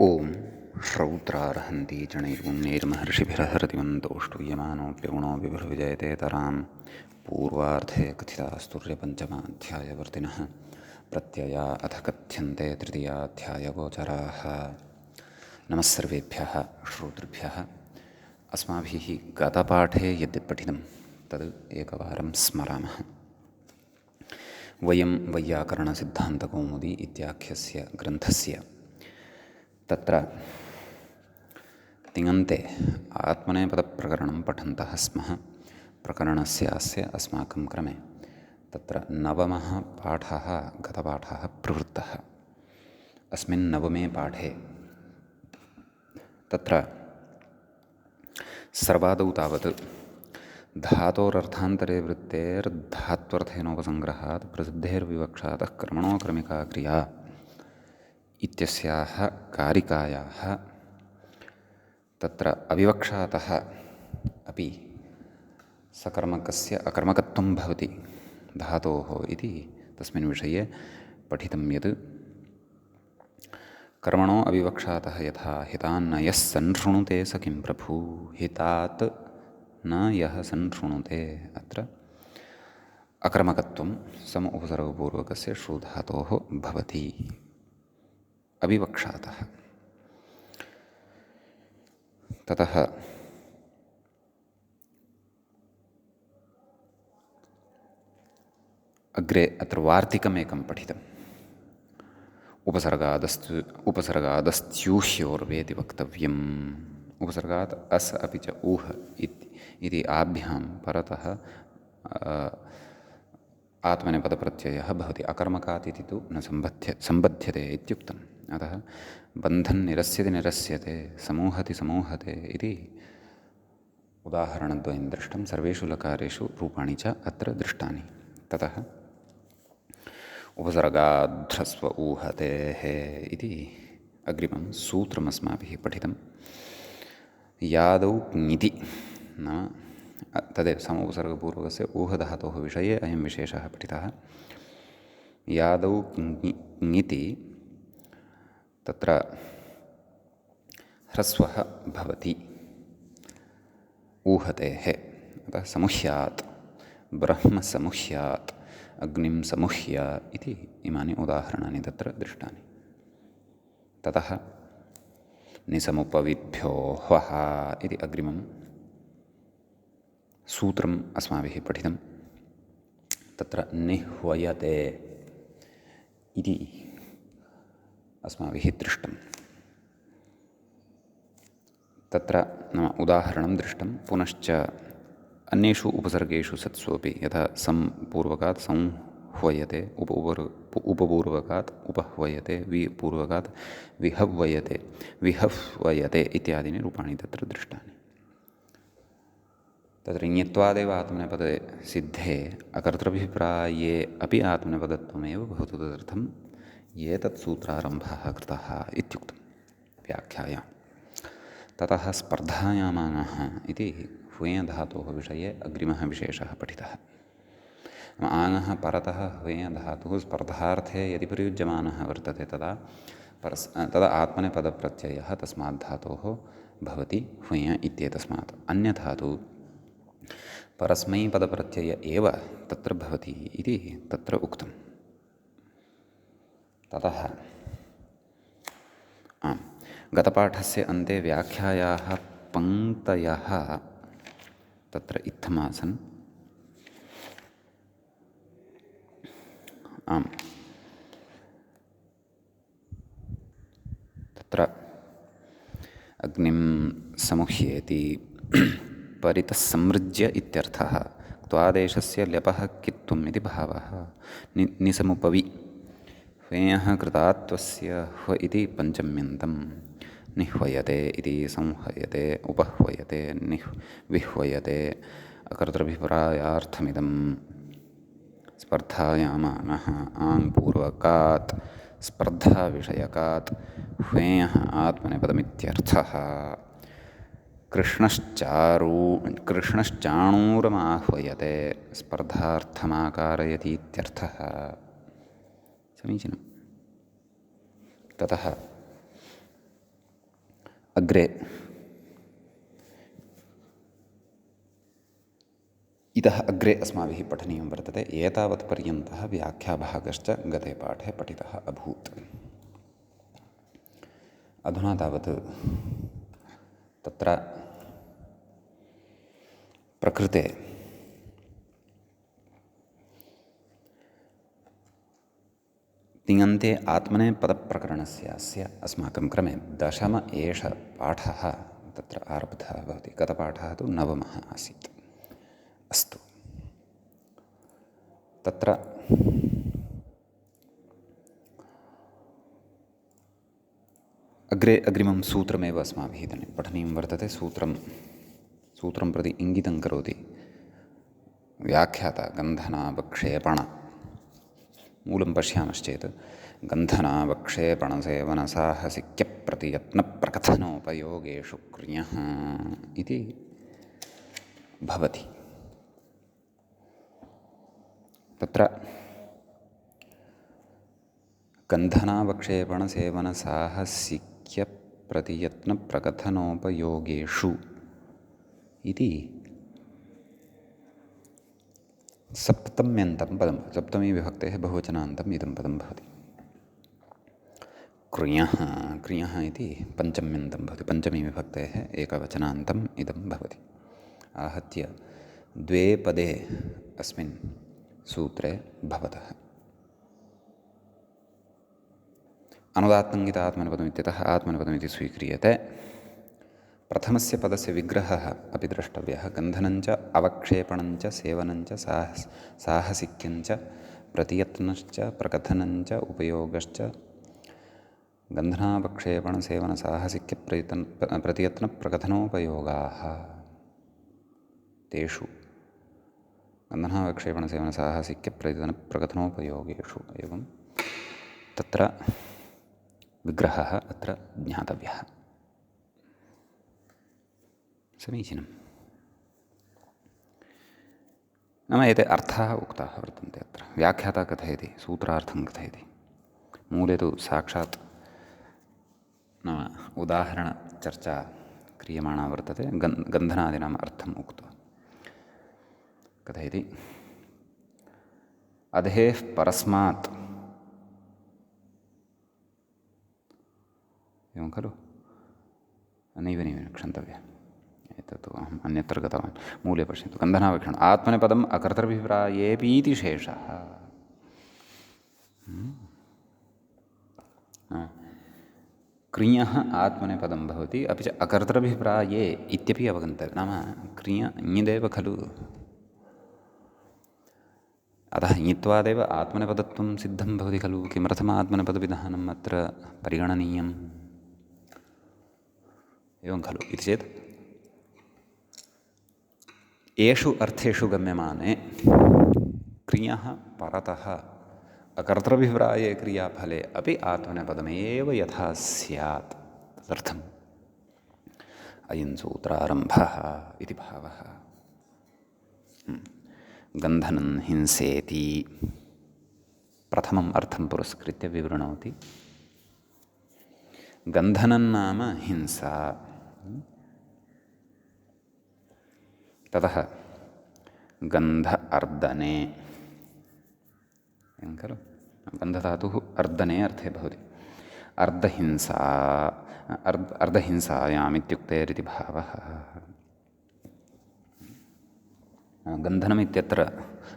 ॐ श्रौत्रार्हन्ति जणैर्पुण्यैर्महर्षिभिरहरतिमन्तोष्टूयमानोऽप्यगुणो विभुर्विजयते तरां पूर्वार्धे कथितास्तुर्यपञ्चमाध्यायवर्तिनः प्रत्यया अथ कथ्यन्ते तृतीयाध्यायगोचराः। नमः सर्वेभ्यः श्रोतृभ्यः। अस्माभिः गतपाठे यद्यत् पठितं तद् एकवारं स्मरामः। वयं वैयाकरणसिद्धान्तकौमुदी इत्याख्यस्य ग्रन्थस्य तत्र तिङन्ते आत्मनेपदप्रकरणं पठन्तः स्मः। प्रकरणस्य अस्य अस्माकं क्रमे तत्र नवमः पाठः गतपाठः प्रवृत्तः। अस्मिन् नवमे पाठे तत्र सर्वादौ तावत् धातोरर्थान्तरे वृत्तेर्धात्वर्थेनोपसङ्ग्रहात् प्रसिद्धेर्विवक्षातः कर्मणो क्रमिका क्रिया इत्यस्याः कारिकायाः तत्र अविवक्षातः अपि सकर्मकस्य अकर्मकत्वं भवति धातोः इति तस्मिन् विषये पठितं यत् कर्मणो अविवक्षातः यथा हितान्न यः सन्शृणुते स किं प्रभु हितात् न यः सन्शृणुते अत्र अकर्मकत्वं सम उपसर्गपूर्वकस्य श्रुधातोः भवति अविवक्षातः। ततः अग्रे अत्र वार्तिकमेकं पठितम्। उपसर्गादस्त्यूह्योर्वेति वक्तव्यम्। उपसर्गात् अस् अपि च ऊह इति आभ्यां परतः आत्मनेपदप्रत्ययः भवति। अकर्मकात् इति तु न सम्बध्यते इत्युक्तम्। अतः बन्धन् निरस्यते समूहति समूहते इति उदाहरणद्वयं दृष्टं। सर्वेषु लकारेषु रूपाणि च अत्र दृष्टानि। ततः उपसर्गाद्ध्रस्व ऊहतेः इति अग्रिमं सूत्रमस्माभिः पठितं। यादौ ङिति नाम तदेव समुपसर्गपूर्वकस्य ऊहधातोः विषये अयं विशेषः पठितः। यादौ ङिति तत्र ह्रस्वः भवति ऊहतेः। अतः समुह्यात् ब्रह्म समुह्यात् अग्निं समुह्य इति इमानि उदाहरणानि तत्र दृष्टानि। ततः निसमुपविद्भ्यो ह्वः इति अग्रिमं सूत्रम् अस्माभिः पठितं। तत्र निह्वयते इति अस्माभिः दृष्टं। तत्र नाम उदाहरणं दृष्टं। पुनश्च अन्येषु उपसर्गेषु सत्स्वपि यथा सम्पूर्वकात् संह्वयते, उपपूर्वकात् उपह्वयते, विपूर्वकात् विहव्वयते इत्यादीनि रूपाणि तत्र दृष्टानि। तत्र ङत्वादेव आत्मनेपदे सिद्धे अकर्तृभिप्राये अपि आत्मनेपदत्वमेव भवतु तदर्थं एतत् सूत्रारम्भः कृतः इत्युक्तं व्याख्यायां। ततः स्पर्धायामानः इति ह्वेयधातोः विषये अग्रिमः विशेषः पठितः। आङ्ः परतः ह्वेयधातुः स्पर्धार्थे यदि प्रयुज्यमानः वर्तते तदा आत्मनेपदप्रत्ययः तस्मात् धातोः भवति ह्वेय इत्येतस्मात्। अन्यथा तु परस्मैपदप्रत्यय एव तत्र भवति इति तत्र उक्तम्। ततः गतपाठस्य अन्ते व्याख्यायाः पङ्क्तयः तत्र इत्थमासन्। तत्र अग्निं समुह्येति परितः समृज्य इत्यर्थः। क्त्वादेशस्य ल्यपः कित्वम् इति भावः। निसमुपवि ह्वेयः कृतात्वस्य ह्व इति पञ्चम्यन्तं। निह्वयते इति संह्वयते, उपह्वयते, विह्वयते अकर्तृभिप्रायार्थमिदं। स्पर्धायामानः आङ्पूर्वकात् स्पर्धाविषयकात् ह्वेयः आत्मनेपदमित्यर्थः। कृष्णश्चाणूरमाह्वयते स्पर्धार्थमाकारयतीत्यर्थः। समीचीनं। ततः अग्रे इतः अग्रे अस्माभिः पठनीयं वर्तते। एतावत् पर्यन्तः व्याख्याभागश्च गते पाठे पठितः अभूत्। अधुना तावत् तत्र प्रकृते तिङन्ते आत्मने पदप्रकरणस्य अस्य अस्माकं क्रमे दशम एष पाठः तत्र आरब्धः भवति। गतपाठः तु नवमः आसीत्। अस्तु, तत्र अग्रिमं सूत्रमेव अस्माभिः इदानीं पठनीयं वर्तते। सूत्रं प्रति इङ्गितं करोति व्याख्याता गन्धनावक्षेपण। मूलं पश्यामश्चेत् गन्धनावक्षेपणसेवनसाहसिक्यप्रतियत्नप्रकथनोपयोगेषु क्रियः इति भवति। तत्र गन्धनावक्षेपणसेवनसाहसिक्यप्रतियत्नप्रकथनोपयोगेषु इति सप्तम्यन्तं पदं, सप्तमी विभक्तेः बहुवचनान्तम् इदं पदं भवति। क्रियः इति पञ्चम्यन्तं भवति। पञ्चमी विभक्तेः एकवचनान्तम् इदं भवति। आहत्य द्वे पदे अस्मिन् सूत्रे भवतः। अनुदात्तङ्गित आत्मनेपदम् इत्यतः आत्मनेपदमिति स्वीक्रियते। प्रथमस्य पदस्य विग्रहः अपि द्रष्टव्यः। गन्धनञ्च अवक्षेपणञ्च सेवनञ्च साहसिक्यञ्च प्रतियत्नश्च प्रकथनञ्च उपयोगश्च गन्धनावक्षेपणसेवनसाहसिक्यप्रतियत्नप्रकथनोपयोगाः। तेषु गन्धनावक्षेपणसेवनसाहसिक्यप्रतियत्नप्रकथनोपयोगेषु एवं तत्र विग्रहः अत्र ज्ञातव्यः। समीचीनम्। नाम एते अर्थाः उक्ताः वर्तन्ते। अत्र व्याख्याता कथयति, सूत्रार्थं कथयति। मूले तु साक्षात् नाम उदाहरणचर्चा क्रियमाणा वर्तते। गन्धनादीनाम् अर्थम् उक्त्वा कथयति। अधेः परस्मात्, एवं खलु? नैव क्षन्तव्यः, एतत् अहम् अन्यत्र गतवान्। मूले पश्यन्तु। गन्धनावक्षेपणम् आत्मनेपदम् अकर्तृभिप्रायेऽपीति शेषः। क्रियः आत्मनेपदं भवति, अपि च अकर्तृभिप्राये इत्यपि अवगन्तव्यं। नाम क्रिय ङिदेव खलु, अतः ङित्वादेव आत्मनेपदत्वं सिद्धं भवति खलु। किमर्थम् आत्मनेपदविधानम् अत्र परिगणनीयम्, एवं खलु इति चेत् येषु अर्थेषु गम्यमाने क्रियः परतः अकर्तृभिप्राये क्रियाफले अपि आत्मनेपदमेव यथा स्यात् तदर्थम् अयं सूत्रारम्भः इति भावः। गन्धनं हिंसेति प्रथमम् अर्थं पुरस्कृत्य विवृणोति। गन्धनं नाम हिंसा। ततः गन्ध अर्दने, एवं खलु? गन्धधातुः अर्दने अर्थे भवति। अर्धहिंसा, अर्धहिंसायाम् इत्युक्तेरिति भावः। गन्धनम् इत्यत्र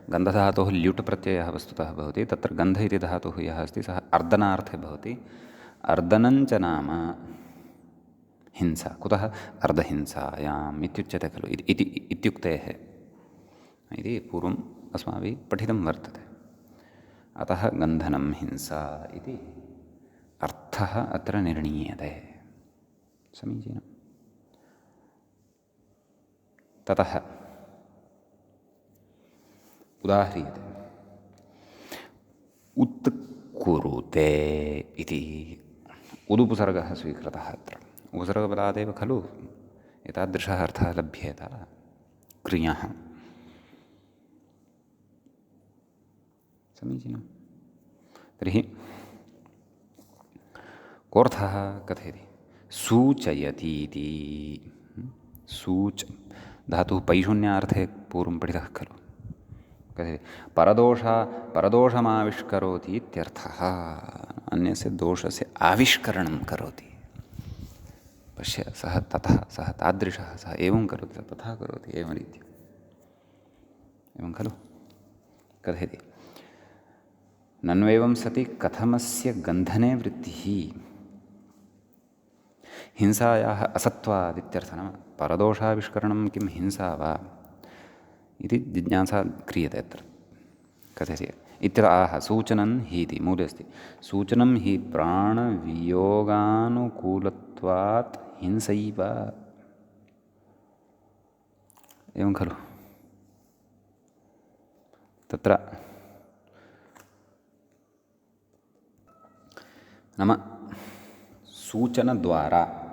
गन्धधातोः ल्युट् प्रत्ययः वस्तुतः भवति। तत्र गन्ध इति धातुः यः अस्ति सः अर्दनार्थे भवति। अर्दनञ्च नाम हिंसा। कुतः? अर्धहिंसायाम् इत्युच्यते खलु इत्युक्तेः इति पूर्वम् अस्माभिः पठितं वर्तते। अतः गन्धनं हिंसा इति अर्थः अत्र निर्णीयते। समीचीनम्। ततः उदाह्रियते। उत्कुरुते इति उदुपसर्गः स्वीकृतः अत्र। उपसर्गपदादेव खलु एतादृशः अर्थः लभ्येत। क्रियः। समीचीनं। तर्हि कोऽर्थः कथयति। सूचयति इति। सूच धातुः पैशून्यार्थे पूर्वं पठितः खलु। परदोषमाविष्करोति इत्यर्थः। अन्यस्य दोषस्य आविष्करणं करोति। पश्य, सः तथा, सः तादृशः, सः एवं करोति, सः तथा करोति, एवं रीत्या, एवं खलु कथयति। नन्वेवं सति कथमस्य गन्धने वृत्तिः। हिंसायाः असत्त्वादित्यर्थः। नाम परदोषाविष्करणं किं हिंसा वा इति जिज्ञासा क्रियते अत्र। कथयति इत्यत्र आह सूचनं हि इति मूले अस्ति। सूचनं हि प्राणवियोगानुकूलत्वात् हिंसैव। एवं खलु। तत्र नाम सूचनद्वारा,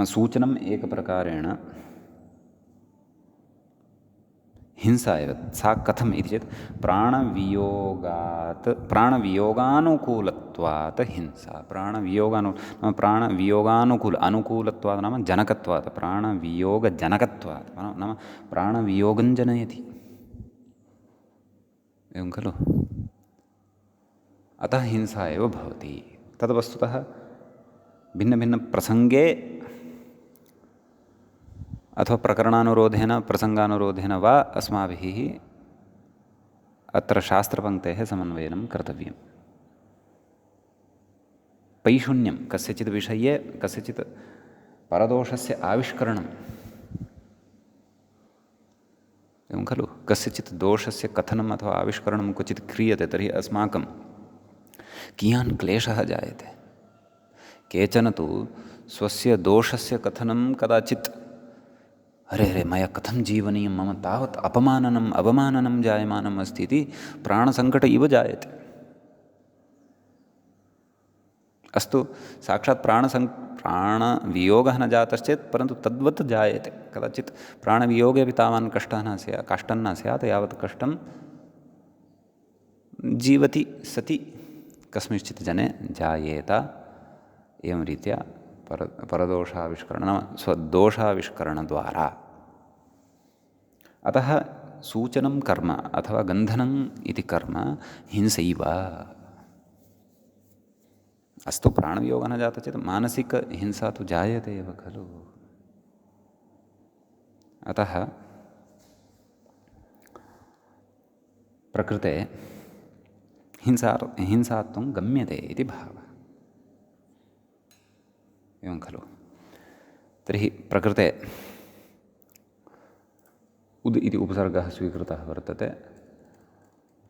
सूचनम् एकप्रकारेण हिंसा एव। सा कथम् इति चेत् प्राणवियोगानुकूलत्वात् हिंसा। अनुकूलत्वात् नाम जनकत्वात्, प्राणवियोगजनकत्वात् नाम प्राणवियोगं जनयति। एवं खलु। अतः हिंसा एव भवति। तद् वस्तुतः भिन्नभिन्नप्रसङ्गे अथवा प्रकरणानुरोधेन प्रसङ्गानुरोधेन वा अस्माभिः अत्र शास्त्रपङ्क्तेः समन्वयनं कर्तव्यम्। पैशून्यं कस्यचित् विषये कस्यचित् परदोषस्य आविष्करणम्, एवं खलु। कस्यचित् दोषस्य कथनम् अथवा आविष्करणं क्वचित् क्रियते तर्हि अस्माकं कियान् क्लेशः जायते। केचन तु स्वस्य दोषस्य कथनं कदाचित् अरे अरे मया कथं जीवनीयं, मम तावत् अवमाननं जायमानम् अस्ति इति प्राणसङ्कट इव जायते। अस्तु, साक्षात् प्राणवियोगः न जातश्चेत् परन्तु तद्वत् जायते। कदाचित् प्राणवियोगे अपि तावान् कष्टं न स्यात् यावत् कष्टं जीवति सति कस्मिंश्चित् जने जायेत। एवं रीत्या परदोषाविष्करण नाम स्वदोषाविष्करणद्वारा। अतः सूचनं कर्म अथवा गन्धनम् इति कर्म हिंसैव। अस्तु, प्राणवियोगः न जातः चेत् मानसिकहिंसा तु जायते एव खलु। अतः प्रकृते हिंसात्वं गम्यते इति भावः। एवं खलु। तर्हि प्रकृते उद् इति उपसर्गः स्वीकृतः वर्तते।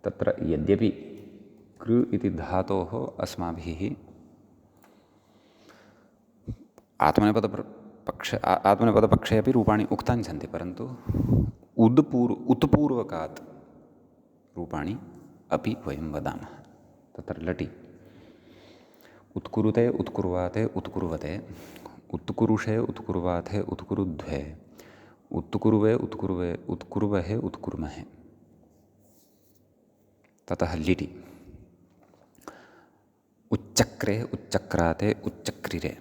तत्र यद्यपि कृ इति धातोः अस्माभिः आत्मनेपदपक्षे अपि रूपाणि उक्तानि सन्ति, परन्तु उत्पूर्वकात् रूपाणि अपि वयं वदामः। तत्र लटि उत्कुरुते उत्कुर्वाते उत्कुर्वते, उत्कुरुषे उत्कुर्वाथे उत्कुरुध्वे, उत्कुर्वे उत्कुर्वहे उत्कुर्महे। ततः लिटि उच्चक्रे उच्चक्राते उच्चक्रिरे,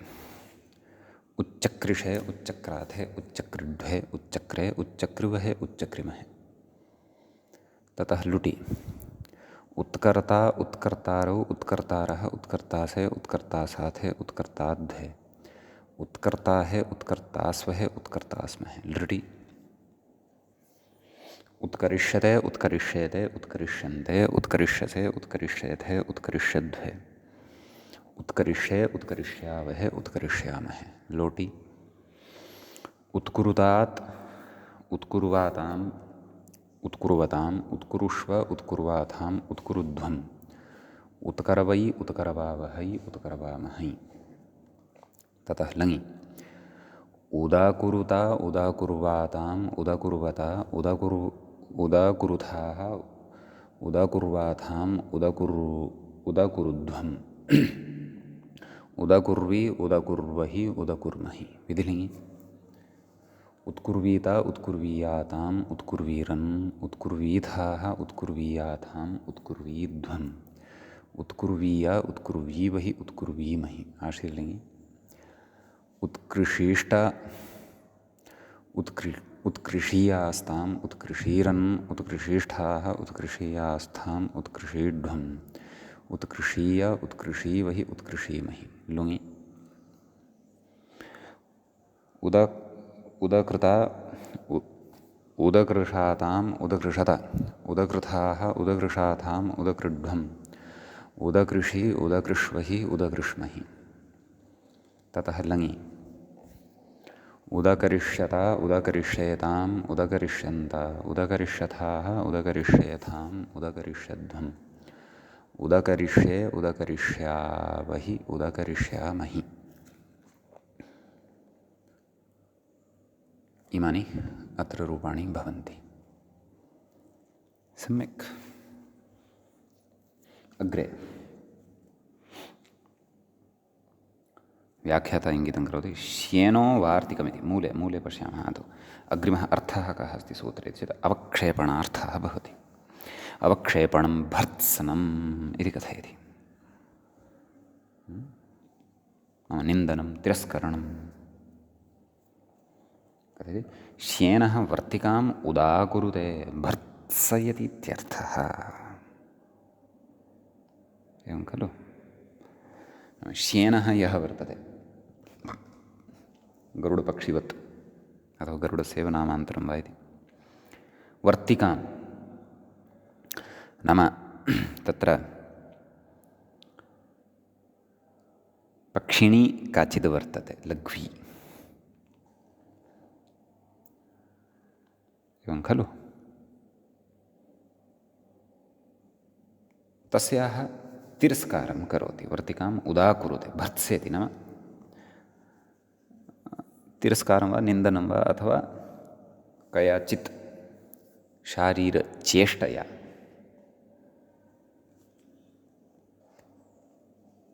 उच्चक्रिषे उच्चक्राथे उच्चक्रिध्वे उच्चक्रे उच्चक्रिवहे उच्चक्रिमहे। ततः लुटि उत्कर्ता उत्कर्तारौ उत्कर्तारः उत्कर्तासे उत्कर्तासाथे उत्कर्ताध्वे, उत्कर्ताहे उत्कर्तास्वहे उत्कर्तास्महे। लृटि उत्करिष्यते उत्करिष्येते उत्करिष्यन्ते उत्करिष्यसे उत्करिष्येथे उत्करिष्यध्वे, उत्करिष्ये उत्करिष्यावहे उत्करिष्यामहे। लोटि उत्कुरुतात् उत्कुर्वाताम् उत्कुर्वताम् उत्कुरुष्व उत्कुर्वाथाम् उत्कुरुध्वम्, उत्करवै उत्करवावहै उत्करवामहै। ततः लङि उदाकुरुता उदाकुर्वाताम् उदाकुर्वता उदाकुरुथाः उदाकुर्वाथाम् उदाकुरुध्वम्, उदाकुर्वी उदाकुर्वहि उदाकुर्महि। विधिलिङि उत्कुर्वीता उत्कुर्वीयाताम् उत्कुर्वीरन् उत्कुर्वीथाः उत्कुर्वीयाथाम् उत्कुर्वीध्वम्, उत्कुर्वीय उत्कुर्वीवहि उत्कुर्वीमहि आशीर्लिङ्गि उत्कृषीष्ट उत्कृषीयास्ताम् उत्कृषीरन् उत्कृषीष्ठाः उत्कृषीयास्थाम् उत्कृषीढ्वम् उत्कृषीय उत्कृषीवहि उत्कृषीमहि लुङि उदकृता उदकृषाताम् उदकृषत उदकृथाः उदकृषाथाम् उदकृढ्वम् उदकृषि उदकृष्वहि उदकृष्महि ततः लङि उदकरिष्यत उदकरिष्येताम् उदकरिष्यन्त उदकरिष्यथाः उदकरिष्येथाम् उदकरिष्यध्वम् उदकरिष्ये उदकरिष्यावहि उदकरिष्यामहि इमानि अत्र रूपाणि भवन्ति। सम्यक्। अग्रे व्याख्याता इङ्गितं करोति श्येनो वार्तिकमिति मूले पश्यामः। अतो अग्रिमः अर्थः कः अस्ति सूत्रे चेत् अवक्षेपणार्थः भवति। अवक्षेपणं भर्त्सनम् इति कथयति। निन्दनं तिरस्करणं कथयति। श्येनः वर्तिकाम् उदाकुरुते भर्त्सयति इत्यर्थः। एवं खलु। श्येनः यः वर्तते गरुडपक्षिवत् अथवा गरुडस्यैव नामान्तरं वा इति वर्तिकां नाम तत्र पक्षिणी काचिद् वर्तते लघ्वी एवं खलु। तस्याः तिरस्कारं करोति वर्तिकाम् उदाकुरुते भर्त्सेति नाम तिरस्कारं वा निन्दनं वा अथवा कयाचित् शारीरचेष्टया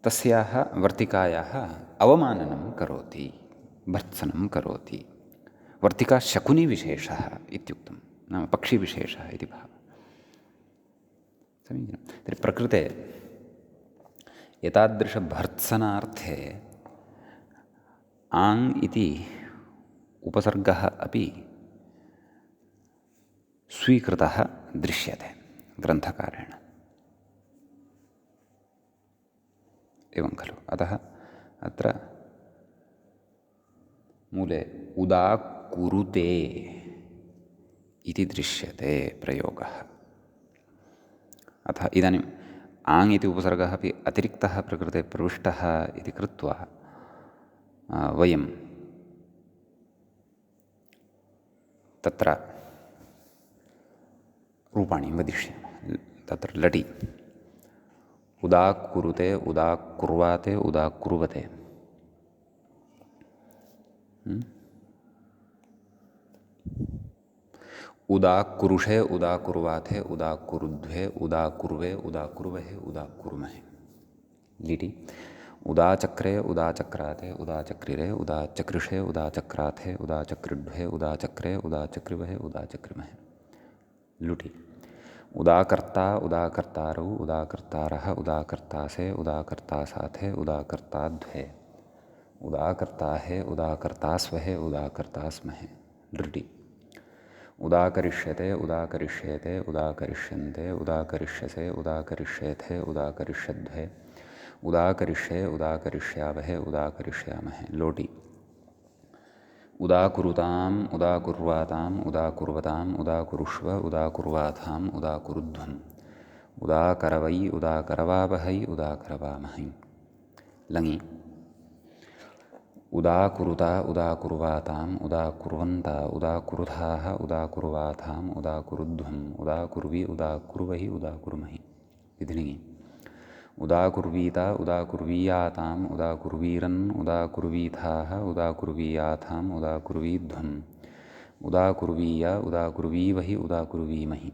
तस्याः वर्तिकायाः अवमाननं करोति भर्त्सनं करोति। वर्तिका शकुनिविशेषः इत्युक्तं नाम पक्षिविशेषः इति भावः। समीचीनं। तर्हि प्रकृते एतादृशभर्त्सनार्थे आङ् इति उपसर्गः अपि स्वीकृतः दृश्यते ग्रन्थकारेण। एवं खलु। अतः अत्र मूले उदाकुरुते इति दृश्यते प्रयोगः। अतः इदानीम् आङ् इति उपसर्गः अपि अतिरिक्तः प्रकृते प्रविष्टः इति कृत्वा वयं तत्र रूपाणि वदिष्यामः। तत्र लटि उदाकुरुते उदाकुर्वाते उदाकुर्वते उदाकुरुषे उदाकुर्वाथे उदाकुरुध्वे उदाकुर्वे उदाकुर्वहे उदाकुर्महे लिटि उदाचक्रे उदाचक्राते उदाचक्रिरे उदाचक्रिषे उदाचक्राथे उदाचक्रिड्वे उदाचक्रे उदाचक्रिवहे उदाचक्रिमहे लुटि उदाकर्ता उदाकर्तारौ उदाकर्तारः उदाकर्तासे उदाकर्तासाथे उदाकर्ताध्वे उदाकर्ताहे उदाकर्तास्वहे उदाकर्तास्महे लृटि उदाकरिष्यते उदाकरिष्येते उदाकरिष्यन्ते उदाकरिष्यसे उदाकरिष्येथे उदाकरिष्यध्वे उदाकरिष्ये उदाकरिष्यावहे उदाकरिष्यामहे लोटि उदाकुरुताम् उदाकुर्वाताम् उदाकुर्वताम् उदाकुरुष्व उदाकुर्वाथाम् उदाकुरुध्वम् उदाकरवै उदाकरवावहै उदाकरवामहै लङि उदाकुरुता उदाकुर्वाताम् उदाकुर्वन्त उदाकुरुथाः उदाकुर्वाथाम् उदाकुरुध्वम् उदाकुर्वी उदाकुर्वहि उदाकुर्महि विधिलिङि उदाकुर्वीत उदाकुर्वीयाताम् उदाकुर्वीरन् उदाकुर्वीथाः उदाकुर्वीयाथाम् उदाकुर्वीध्वम् उदाकुर्वीय उदाकुर्वीवहि उदाकुर्वीमहि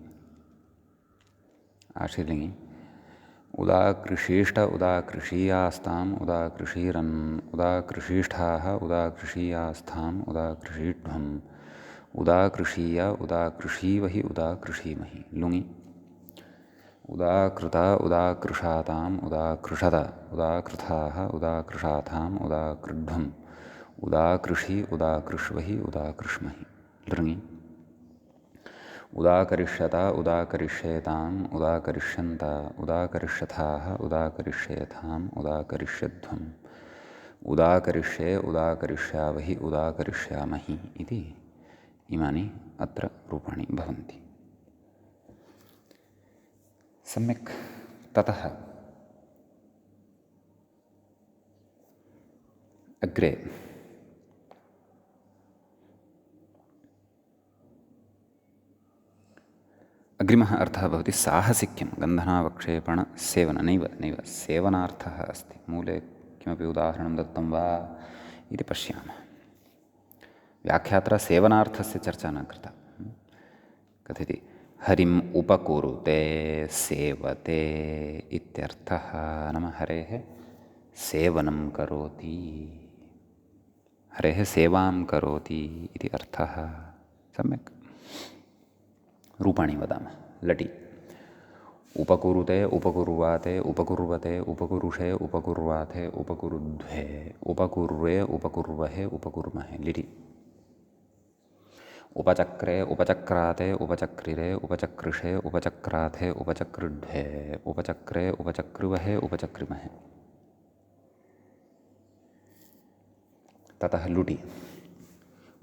आशीर्लिङि उदाकृषीष्ट उदाकृषीयास्ताम् उदाकृषीरन् उदाकृषीष्ठाः उदाकृषीयास्थाम् उदाकृषीढ्वम् उदाकृषीय उदाकृषीवहि उदाकृषीमहि लुङि उदाकृत उदाकृशाताम् उदाकृषत उदाकृथाः उदाकृशाथाम् उदाकृढ्वम् उदाकृषि उदाकृष्वहि उदाकृष्महि लृङि उदाकरिष्यत उदाकरिष्येताम् उदाकरिष्यन्त उदाकरिष्यथाः उदाकरिष्येथाम् उदाकरिष्यध्वम् उदाकरिष्ये उदाकरिष्यावहि उदाकरिष्यामहि इति इमानि अत्र रूपाणि भवन्ति। सम्यक्। ततः अग्रे अग्रिमः अर्थः भवति साहसिक्यं गन्धनावक्षेपणसेवन नैव नैव सेवनार्थः अस्ति। मूले किमपि उदाहरणं दत्तं वा इति पश्यामः। व्याख्यात्रा सेवनार्थस्य चर्चा न कृता। कथयति हरिम् उपकुरुते सेवते इत्यर्थः। नाम हरेः सेवनं करोति, हरेः सेवां करोति इति अर्थः। सम्यक्। रूपाणि वदामः। लटि उपकुरुते उपकुर्वाते उपकुर्वते उपकुरुषे उपकुर्वाथे उपकुरुध्वे उपकुर्वे उपकुर्वहे उपकुर्महे लिटि उपचक्रे उपचक्राते उपचक्रिरे उपचक्रिषे उपचक्राथे उपचक्रिध्वे उपचक्रे उपचक्रिवहे उपचक्रिमहे। ततः लुटि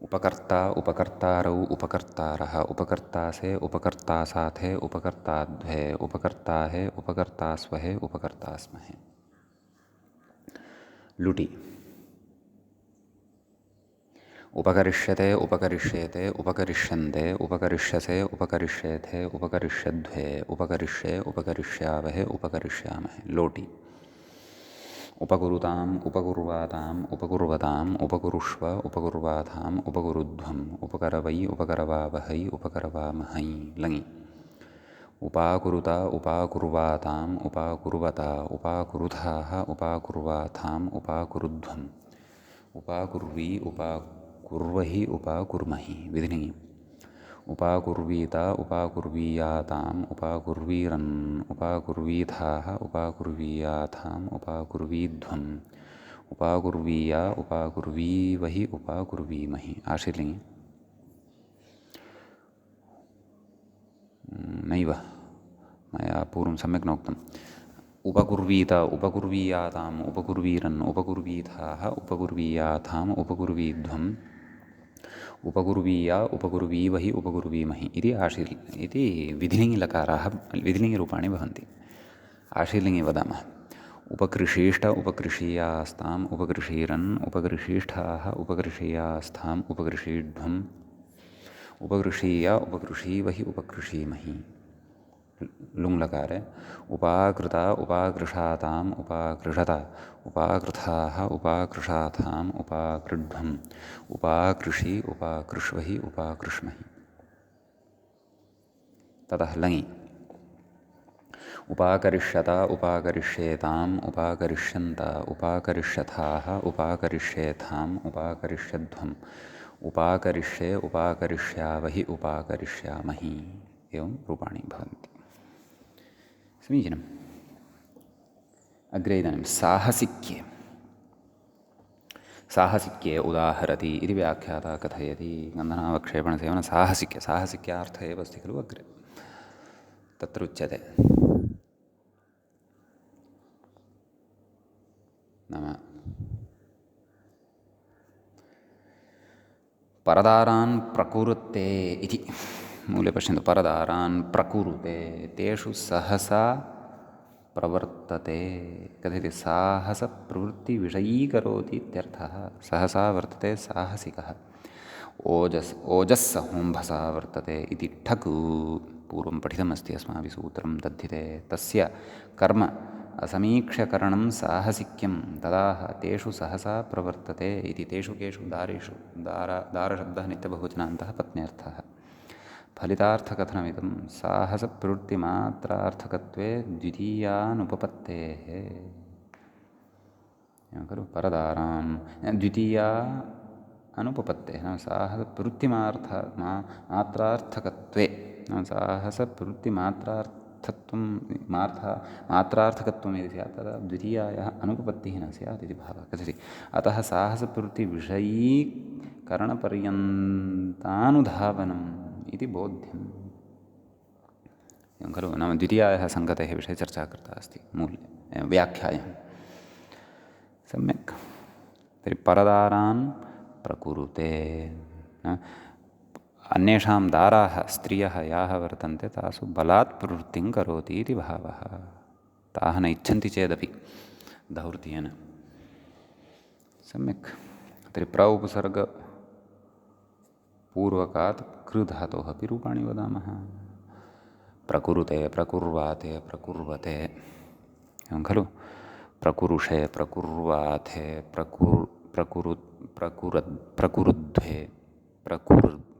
उपकर्ता उपकर्तारौ उपकर्तारः उपकर्तासे उपकर्तासाथे उपकर्ताध्वे उपकर्ताहे उपकर्तास्वहे उपकर्तास्महे। लुटि उपकरिष्यते उपकरिष्येते उपकरिष्यन्ते उपकरिष्यसे उपकरिष्येथे उपकरिष्यध्वे उपकरिष्ये उपकरिष्यावहे उपकरिष्यामहे। लोटि उपकुरुताम् उपकुर्वाताम् उपकुर्वताम् उपकुरुष्व उपकुर्वाताम् उपकुरुध्वम् उपकरवै उपकरवावहै उपकरवामहै। लङि उपाकुरुता उपाकुर्वाताम् उपाकुर्वता उपाकुरुथाः उपाकुर्वाथाम् उपाकुरुध्वम् उपाकुर्वी उपाकुर्वहि उपाकुर्महि। विधिलिङि उपाकुर्वीता उपाकुर्वीयाताम् उपाकुर्वीरन् उपाकुर्वीथाः उपाकुर्वीयाथाम् उपाकुर्वीध्वम् उपाकुर्वीया उपाकुर्वीवहि उपाकुर्वीमहि। आशीर्लिङि नैव मया पूर्वं सम्यक् नोक्तम्। उपकुर्वीत उपकुर्वीयाताम् उपकुर्वीरन् उपकुर्वीथाः उपकुर्वीयाथाम् उपकुर्वीध्वम् उपकुर्वीया उपकुर्वीवहि उपकुर्वीमहि इति इति विधिलिङ्गिलकाराः विधिलिङ्गिरूपाणि भवन्ति। आशीर्लिङ्गे वदामः उपकृषीष्ट उपकृषीयास्ताम् उपकृषीरन् उपकृषीष्ठाः उपकृषीयास्थाम् उपकृषीध्वम् उपकृषीया उपकृषीवहि उपकृषीमहि। लुङ्लकारे उपाकृता उपाकृशाताम् उपाकृषत उपाकृथाः उपाकृशाथाम् उपाकृढ्वम् उपाकृषि उपाकृष्वहि उपाकृष्महि। ततः लङि उपाकरिष्यत उपाकरिष्येताम् उपाकरिष्यन्त उपाकरिष्यथाः उपाकरिष्येथाम् उपाकरिष्यध्वम् उपाकरिष्ये उपाकरिष्यावहि उपाकरिष्यामहि। एवं रूपाणि भवन्ति। समीचीनम्। अग्रे इदानीं साहसिक्ये साहसिक्ये उदाहरति इति व्याख्याता कथयति। गन्धनावक्षेपणसेवन साहसिक्य साहसिक्यार्थः एव अस्ति खलु अग्रे तत्र उच्यते। नाम परदारान् प्रकुरुते इति मूले पश्यन्तु। परदारान् प्रकुरुते तेषु सहसा प्रवर्तते। कथयति साहसप्रवृत्तिविषयीकरोति इत्यर्थः। सहसा वर्तते साहसिकः। ओजस्स होम्भसा वर्तते इति ठक् पूर्वं पठितमस्ति अस्माभिः सूत्रं दद्धिते। तस्य कर्म असमीक्ष्यकरणं साहसिक्यं तदाह तेषु सहसा प्रवर्तते इति। तेषु केषु दारेषु दारशब्दः नित्यबहुवचनान्तः पत्न्यर्थः। फलितार्थकथनमिदं साहसप्रवृत्तिमात्रार्थकत्वे द्वितीयानुपपत्तेः खलु। परदारान् द्वितीया अनुपपत्तेः नाम साहसप्रवृत्तिमात्रार्थकत्वे नाम साहसप्रवृत्तिमात्रार्थकत्वे मात्रार्थत्वं मात्रार्थकत्वं यदि स्यात् तदा द्वितीयायाः अनुपपत्तिः न स्यात् इति भावः कथयति। अतः साहसप्रवृत्तिविषयीकरणपर्यन्तानुधावनम् इति बोध्यम्। एवं खलु, नाम द्वितीयायाः सङ्गतेः विषये चर्चा कृता अस्ति मूले व्याख्यायां। सम्यक्। तर्हि परदारान् प्रकुरुते, अन्येषां दाराः स्त्रियः याः वर्तन्ते तासु बलात् प्रवृत्तिं करोति इति भावः। ताः न इच्छन्ति चेदपि दौर्त्येन। सम्यक्। तर्हि प्र उपसर्गपूर्वकात् कृ धातोः अपि रूपाणि वदामः। प्रकुरुते, प्रकुर्वाते, प्रकुर्वते, एवं खलु। प्रकुरुषे, प्रकुर्वाथे, प्रकुरुध्वे,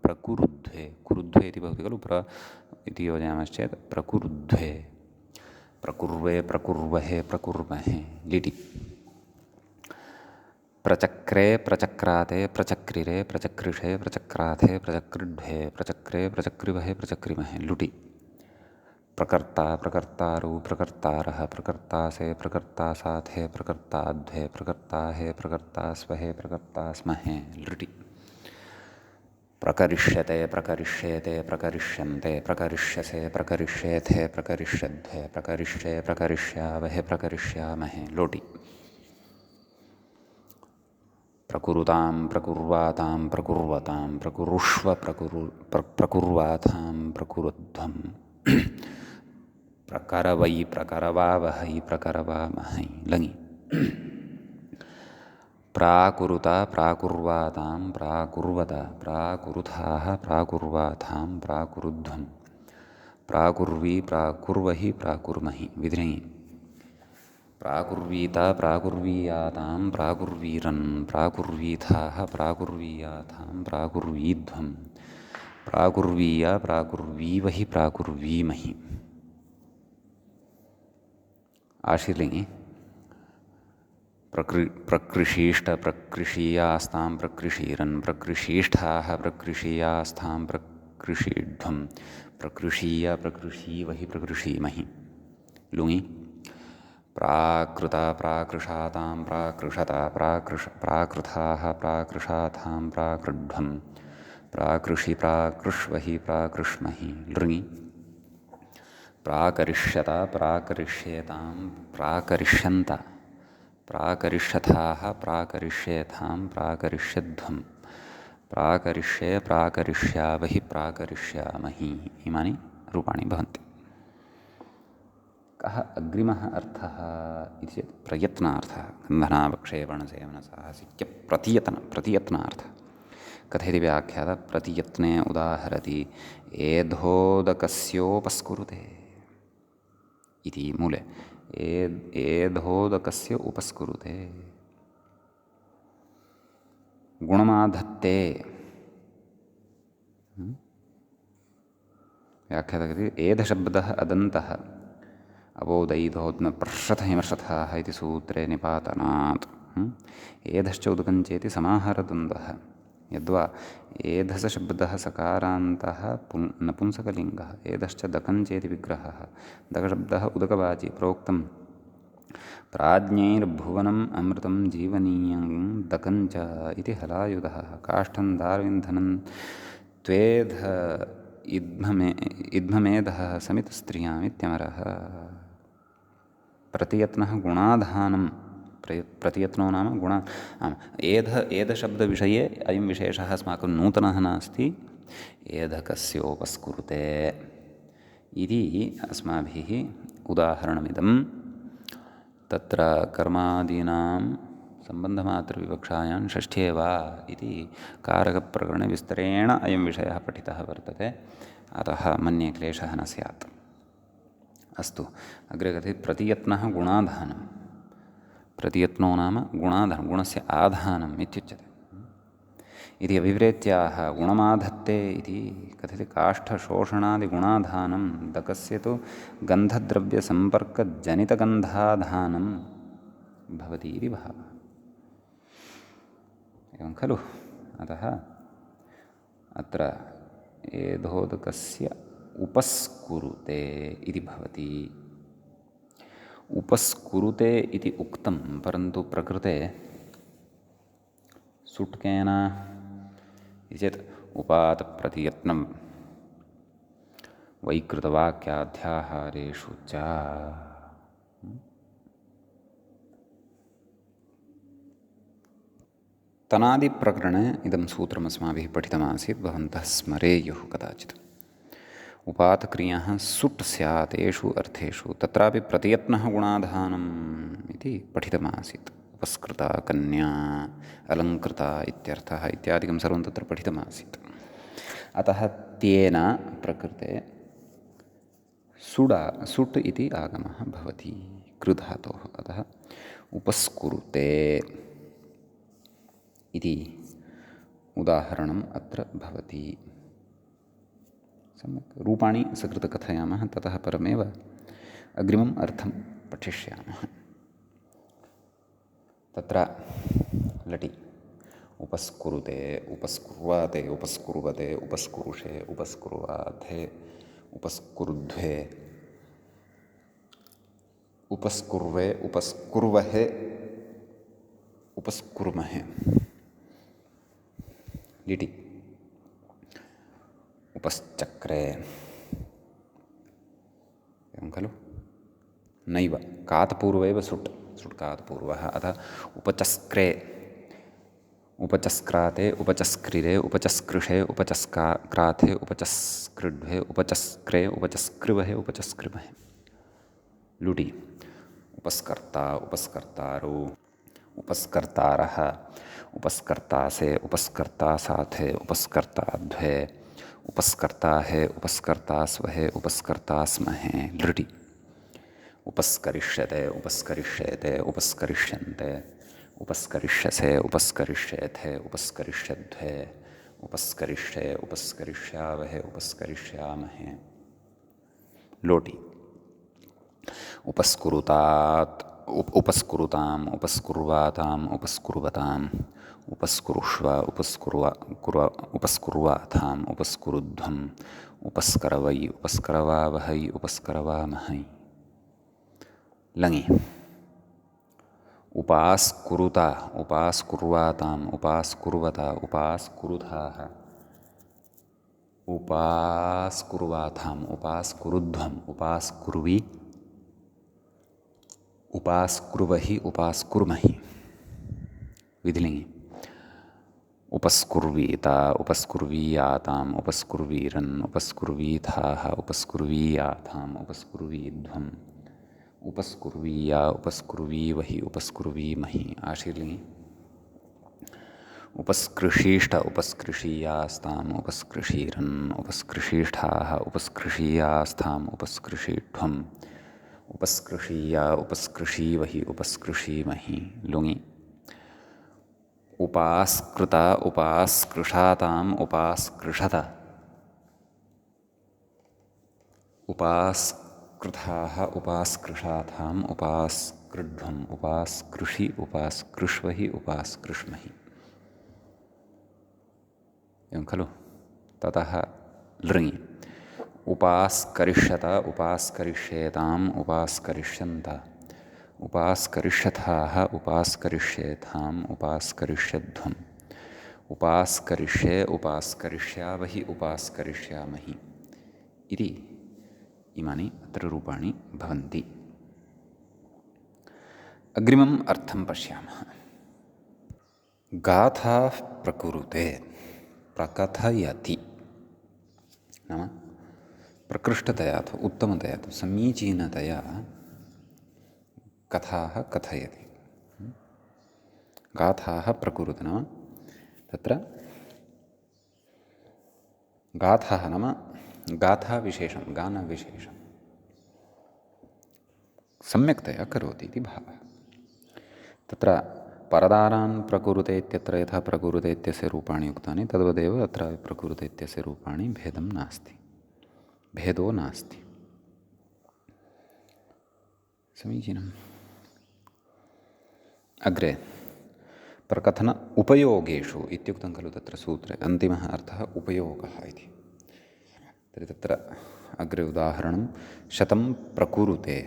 प्रकुरुध्वे, कुरुध्वे इति भवति खलु। प्र इति योजयामश्चेत् प्रकुरुध्वे, प्रकुर्वे, प्रकुर्वहे, प्रकुर्महे, लिटि। प्रचक्रे, प्रचक्राते, प्रचक्रिरे, प्रचक्रिषे, प्रचक्राथे, प्रचक्रिड्वे, प्रचक्रे, प्रचक्रिवहे, प्रचक्रिमहे, लुटि। प्रकर्ता, प्रकर्तारु, प्रकर्तारः, प्रकर्तासे, प्रकर्तासाथे, प्रकर्ताध्वे, प्रकर्ताहे, प्रकर्तास्वहे, प्रकर्तास्महे, लृटि। प्रकरिष्यते, प्रकरिष्येते, प्रकरिष्यन्ते, प्रकरिष्यसे, प्रकरिष्येथे, प्रकरिष्यध्वे, प्रकरिष्ये, प्रकरिष्यावहे, प्रकरिष्यामहे, लोटि। प्रकुरुतां, प्रकुर्वातां, प्रकुर्वतां, प्रकुरुष्व, प्रकुर्वातां, प्रकुरुध्वम्। प्रकरवै, प्रकरवावहै, प्रकरवामहै, लङि। प्राकुरुता, प्राकुर्वातां, प्राकुर्वत, प्राकुरुथाः, प्राकुर्वाथां, प्राकुरुध्वम्। प्राकुर्वी, प्राकुर्वहि, प्राकुर्महि, विध्नि। प्राकुर्वीता, प्राकुर्वीयातां, प्राकुर्वीरन्, प्राकुर्वीथाः, प्राकुर्वीयाथां, प्राकुर्वीध्वम्। प्राकुर्वीय, प्राकुर्वीवहि, प्राकुर्वीमहि। आशीर्लिङ्गि। प्रकृशीष्ट, प्रकृशीयास्तां, प्रकृशीरन्, प्रकृशीष्ठाः, प्रकृशीयास्थां, प्रकृशीध्वम्। प्रकृशीय, प्रकृशीवहि, प्रकृशीमहि, लुङि। प्राकृता, प्राकृशातां, प्राकृशता, प्राकृथाः, प्राकृशाथां, प्राकृड्वम्। प्राकृषि, प्राकृष्वहि, प्राकृष्महि, लृङि। प्राकरिष्यता, प्राकरिष्येतां, प्राकरिष्यन्त, प्राकरिष्यथाः, प्राकरिष्येथां, प्राकरिष्यध्वम्। प्राकरिष्ये, प्राकरिष्यावहि, प्राकरिष्यामहि, इमानि रूपाणि भवन्ति। कः अग्रिमः अर्थः इति चेत् प्रयत्नार्थः। प्रतियत्नार्थः। कथयति व्याख्यातः, प्रतियत्ने उदाहरति एधोदकस्योपस्कुरुते इति मूले। एधोदकस्य उपस्कुरुते, गुणमाधत्ते। व्याख्यातः कथयति एधशब्दः अदन्तः अवोदैधोद्न प्रश्रथहिमश्रथाः इति सूत्रे निपातनात्। एधश्च उदकञ्चेति समाहारद्वन्द्वः। यद्वा एधसशब्दः सकारान्तः नपुंसकलिङ्गः, एधश्च दकञ्चेति विग्रहः। दकशब्दः उदकवाची प्रोक्तं प्राज्ञैर्भुवनम् अमृतं जीवनीयं दकञ्च इति हलायुधः। काष्ठं दार्विन्धनं त्वेध इद्ममेधः समितस्त्रियामित्यमरः। प्रतियत्नः गुणाधानं। प्रतियत्नो नाम गुण। एधशब्दविषये अयं विशेषः अस्माकं नूतनः नास्ति। एधकस्योपस्कुरुते इति अस्माभिः उदाहरणमिदं तत्र कर्मादीनां सम्बन्धमात्रविवक्षायां षष्ठ्ये वा इति कारकप्रकरणे विस्तरेण अयं विषयः पठितः वर्तते। अतः मन्ये क्लेशः न स्यात्। अस्तु, अग्रे कथयति प्रतियत्नः गुणाधानं। प्रतियत्नो नाम गुणाधानं, गुणस्य आधानम् इत्युच्यते इति अभिप्रेत्याह गुणमाधत्ते इति कथयति। काष्ठशोषणादिगुणाधानं दकस्य तु गन्धद्रव्यसम्पर्कजनितगन्धाधानं भवति इति भावः। एवं खलु। अतः अत्र एधोदकस्य उपस्कुरुते इति भवति। उपस्कुरुते इति उक्तं, परन्तु प्रकृते सुट्केन इति चेत् उपातप्रतियत्नं वैकृतवाक्याध्याहारेषु च। तनादिप्रकरणे इदं सूत्रमस्माभिः पठितमासीत्, भवन्तः स्मरेयुः कदाचित्। उपातक्रियाः सुट् स्यात् एषु अर्थेषु, तत्रापि प्रतियत्नः गुणाधानम् इति पठितमासीत्। उपस्कृता, कन्या, अलङ्कृता इत्यर्थः इत्यादिकं सर्वं तत्र पठितमासीत्। अतः तेन प्रकृते सुट् इति आगमः भवति कृधातोः। अतः उपस्कुरुते इति उदाहरणम् अत्र भवति। सम्यक् रूपाणि सकृत् कथयामः, ततः परमेव अग्रिमम् अर्थं पठिष्यामः। तत्र लटि उपस्कुरुते, उपस्कुर्वाते, उपस्कुर्वते, उपस्कुरुषे, उपस्कुर्वाथे, उपस्कुरुध्वे, उपस्कुर्वे, उपस्कुर्वहे, उपस्कुर्महे। लिटि उपश्चक्रे, एवं खलु? नैव, कात्पूर्वैव सुट्, कात्पूर्वः। अतः उपचस्क्रे, उपचस्क्राते, उपचस्क्रिरे, उपचस्कृषे, उपचस्क्राथे, उपचस्कृड्वे, उपचस्क्रे, उपचस्कृवहे, उपचस्कृमहे। लुटि उपस्कर्ता, उपस्कर्तारु, उपस्कर्तारः, उपस्कर्तासे, उपस्कर्तासाथे, उपस्कर्ताध्वे, उपस्कर्ताहे, उपस्कर्तास्वहे, उपस्कर्तास्महे। लृटि उपस्करिष्यते, उपस्करिष्येते, उपस्करिष्यन्ते, उपस्करिष्यसे, उपस्करिष्येथे, उपस्करिष्यध्वे, उपस्करिष्ये, उपस्करिष्यावहे, उपस्करिष्यामहे। लोटि उपस्कुरुतात्, उपस्कुरुताम्, उपस्कुर्वाताम्, उपस्कुर्वताम्, उपस्कुरुष्व, उपस्कुर्वाथाम्, उपस्कुरुध्वम्, उपस्करवै, उपस्करवावहै, उपस्करवामहै। लङि उपास्कुरुता, उपास्कुर्वाताम्, उपास्कुर्वता, उपास्कुरुधाः, उपास्कुर्वाथाम्, उपास्कुरुध्वम्, उपास्कुर्वि, उपास्कुर्वहि, उपास्कुर्महि। विधिलिङि उपस्कुर्वीता, उपस्कुर्वीयाताम्, उपस्कुर्वीरन्, उपस्कुर्वीथाः, उपस्कुर्वीयाथाम्, उपस्कुर्वीध्वम्, उपस्कुर्वीया, उपस्कुर्वीवहि, उपस्कुर्वीमहि। आशीर्लिङि उपस्कृषीष्ठ, उपस्कृषीयास्ताम्, उपस्कृषीरन्, उपस्कृषीष्ठाः, उपस्कृषीयास्थाम्, उपस्कृषीध्वम्, उपस्कृषीया, उपस्कृषीवहि, उपस्कृषीमहि। लुङि उपास्कृता, उपास्कृषाताम्, उपास्कृषत, उपास्कृताः, उपास्कृषाथाम्, उपास्कृध्वम्, उपास्कृषि, उपास्कृष्वहि, उपास्कृष्महि। एवं खलु? ततः लृङि उपास्करिष्यत, उपास्करिष्येताम्, उपास्करिष्यन्त, उपास्करिष्यथाः, उपास्करिष्येथाम्, उपास्करिष्यध्वम्, उपास्करिष्ये, उपास्करिष्यावहि, उपास्करिष्यामहि इति इमानि अत्र रूपाणि भवन्ति। अग्रिमम् अर्थं पश्यामः। गाथाः प्रकुरुते, प्रकथयति नाम प्रकृष्टतया अथवा उत्तमतया अथवा समीचीनतया कथाः कथयति। गाथाः प्रकुरुते नाम तत्र गाथाः नाम गाथाविशेषं, गानविशेषं सम्यक्तया करोति इति भावः। तत्र परदारान् प्रकुरुते इत्यत्र यथा प्रकुरुते इत्यस्य रूपाणि उक्तानि, तद्वदेव अत्र प्रकुरुते इत्यस्य रूपाणि भेदं नास्ति, भेदो नास्ति। समीचीनम्। अग्रे प्रकथन उपयोगेषु इत्युक्तं खलु तत्र सूत्रे, अन्तिमः अर्थः उपयोगः इति। तर्हि तत्र अग्रे उदाहरणं शतं प्रकुरुते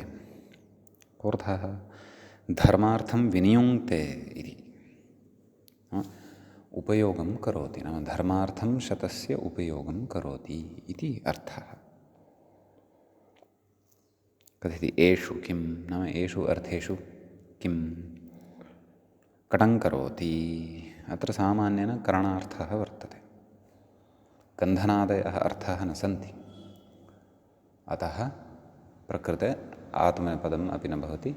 कोऽर्थः धर्मार्थं विनियुङ्क्ते इति उपयोगं करोति नाम धर्मार्थं शतस्य उपयोगं करोति इति अर्थः कथयति एषु किं नाम एषु अर्थेषु किं कटं करोति अत्र सामान्येन करणार्थः वर्तते गन्धनादयः अर्थाः न सन्ति अतः प्रकृते आत्मनेपदम् अपि न भवति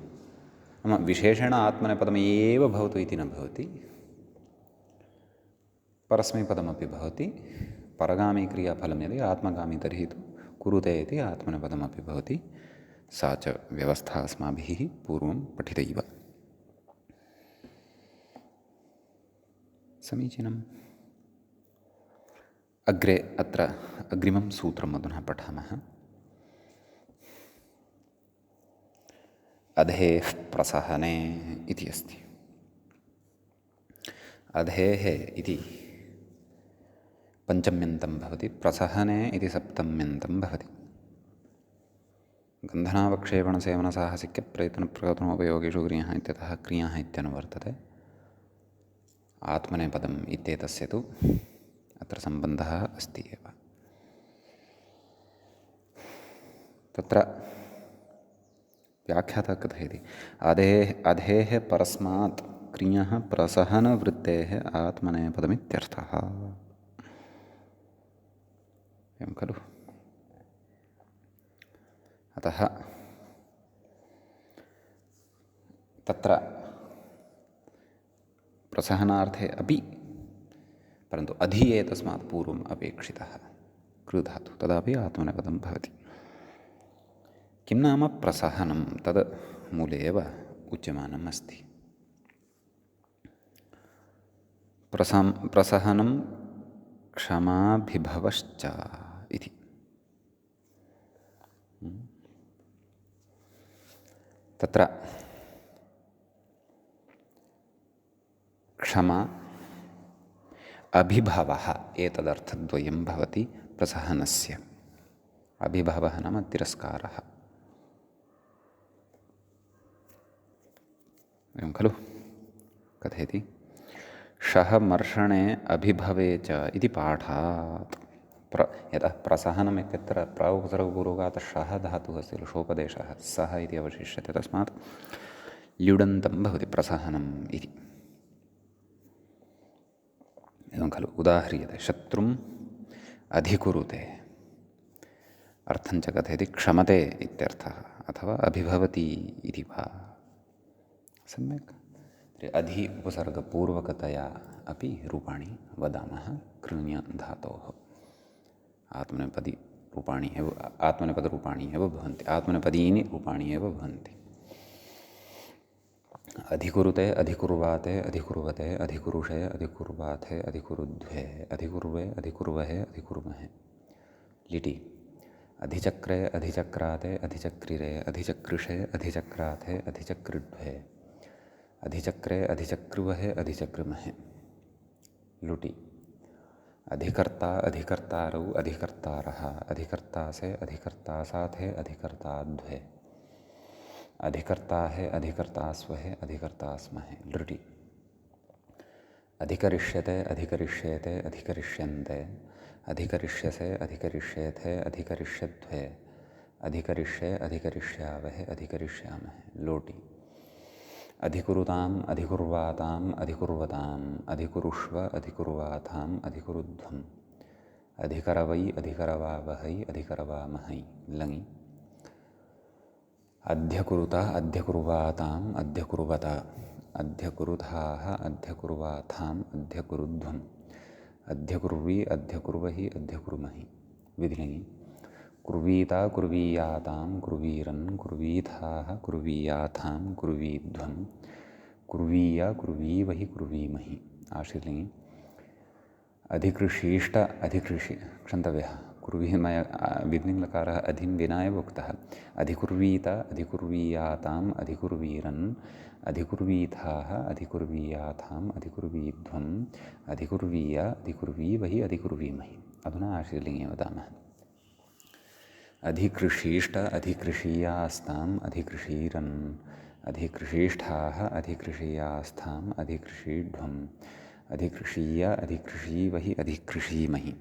नाम विशेषेण आत्मनेपदमेव भवतु इति न भवति परस्मैपदमपि भवति परगामी क्रियाफलं यदि आत्मगामी तर्हि तु कुरुते इति आत्मनेपदमपि भवति सा च व्यवस्था अस्माभिः पूर्वं पठितैव समीचीनम् अग्रे अत्र अग्रिमं सूत्रम् अधुना पठामः अधेः प्रसहने इति अस्ति अधेः इति पञ्चम्यन्तं भवति प्रसहने इति सप्तम्यन्तं भवति गन्धनावक्षेपणसेवनसाहसिक्यप्रयत्नप्रकथनोपयोगेषु क्रियः इत्यतः क्रियः इत्यनुवर्तते आत्मनेपदम् इत्येतस्य तु अत्र सम्बन्धः अस्ति एव तत्र व्याख्याता कथयति अधेः परस्मात् क्रियः प्रसहनवृत्तेः आत्मनेपदमित्यर्थः एवं खलु अतः तत्र प्रसहनार्थे अपि परन्तु अधि एतस्मात् पूर्वम् अपेक्षितः कृधातु तदापि आत्मनेपदं भवति किं नाम प्रसहनं तद् मूले एव उच्यमानम् अस्ति प्रसहनं क्षमाभिभवश्च इति तत्र क्षमा अभिभवः एतदर्थद्वयं भवति प्रसहनस्य अभिभवः नाम तिरस्कारः एवं खलु कथयति शः मर्षणे अभिभवे च इति पाठात् यतः प्रसहनम् इत्यत्र प्र उपसर्गपूर्वकात् शः धातुः अस्ति लुषोपदेशः सः इति अवशिष्यते तस्मात् ल्युडन्तं भवति प्रसहनम् इति एवं खलु उदाह्रियते शत्रुम् अधिकुरुते अर्थञ्च कथयति क्षमते इत्यर्थः अथवा अभिभवति इति वा सम्यक् अधि उपसर्गपूर्वकतया अपि रूपाणि वदामः कृण्यधातोः आत्मनेपदरूपाणि एव भवन्ति आत्मनेपदीनि रूपाणि एव भवन्ति अधिकुरुते अधिकुर्वाते अधिकुर्वते अधिकुरुषे अधिकुर्वाथे अधिकुरुध्वे अधिकुर्वे अधिकुर्वहे अधिकुर्महे लिटि अधिचक्रे अधिचक्राते अधिचक्रिरे अधिचक्रिषे अधिचक्राथे अधिचक्रिध्वे अधिचक्रे अधिचक्रुवहे अधिचक्रुमहे लुटि अधिकर्ता अधिकर्तारौ अधिकर्तारः अधिकर्तासे अधिकर्तासाथे अधिकर्ताध्वे अधिकर्ताहे अधिकर्तास्वहे अधिकर्तास्महे लृटि अधिकरिष्यते अधिकरिष्येते अधिकरिष्यन्ते अधिकरिष्यसे अधिकरिष्येथे अधिकरिष्यध्वे अधिकरिष्ये अधिकरिष्यावहे अधिकरिष्यामहे लोटि अधिकुरुताम् अधिकुर्वाताम् अधिकुर्वताम् अधिकुरुष्व अधिकुर्वाथाम् अधिकुरुध्वम् अधिकरवै अधिकरवावहै अधिकरवामहै लङि अध्यकुरुता अध्यकुर्वाताम् अध्यकुर्वता अध्यकुरुधाः अध्यकुर्वाथाम् अध्यकुरुध्वम् अध्यकुर्वी अध्यकुर्वहि अध्यकुर्महि विधिलिङि कुर्वीता कुर्वीयातां कुर्वीरन् कुर्वीथाः कुर्वीयाथां कुर्वीध्वं कुर्वीया कुर्वीवहि कुर्वीमहि आश्रितलिङि अधिकृषीष्ट अधिकृषि क्षन्तव्यः कुर्वीमय विधिलिङ्गकारः अधिं विना एव उक्तः अधिकुर्वीत अधिकुर्वीयाताम् अधिकुर्वीरन् अधिकुर्वीथाः अधिकुर्वीयाथाम् अधिकुर्वीध्वम् अधिकुर्वीया अधिकुर्वीवहि अधिकुर्वीमहि अधुना आश्रितलिङ्गे वदामः अधिकृषीष्ट अधिकृषीयास्ताम् अधिकृषीरन् अधिकृषीष्ठाः अधिकृषीयास्थाम् अधिकृषीढ्वम् अधिकृषीय अधिकृषीवहि अधिकृषीमहि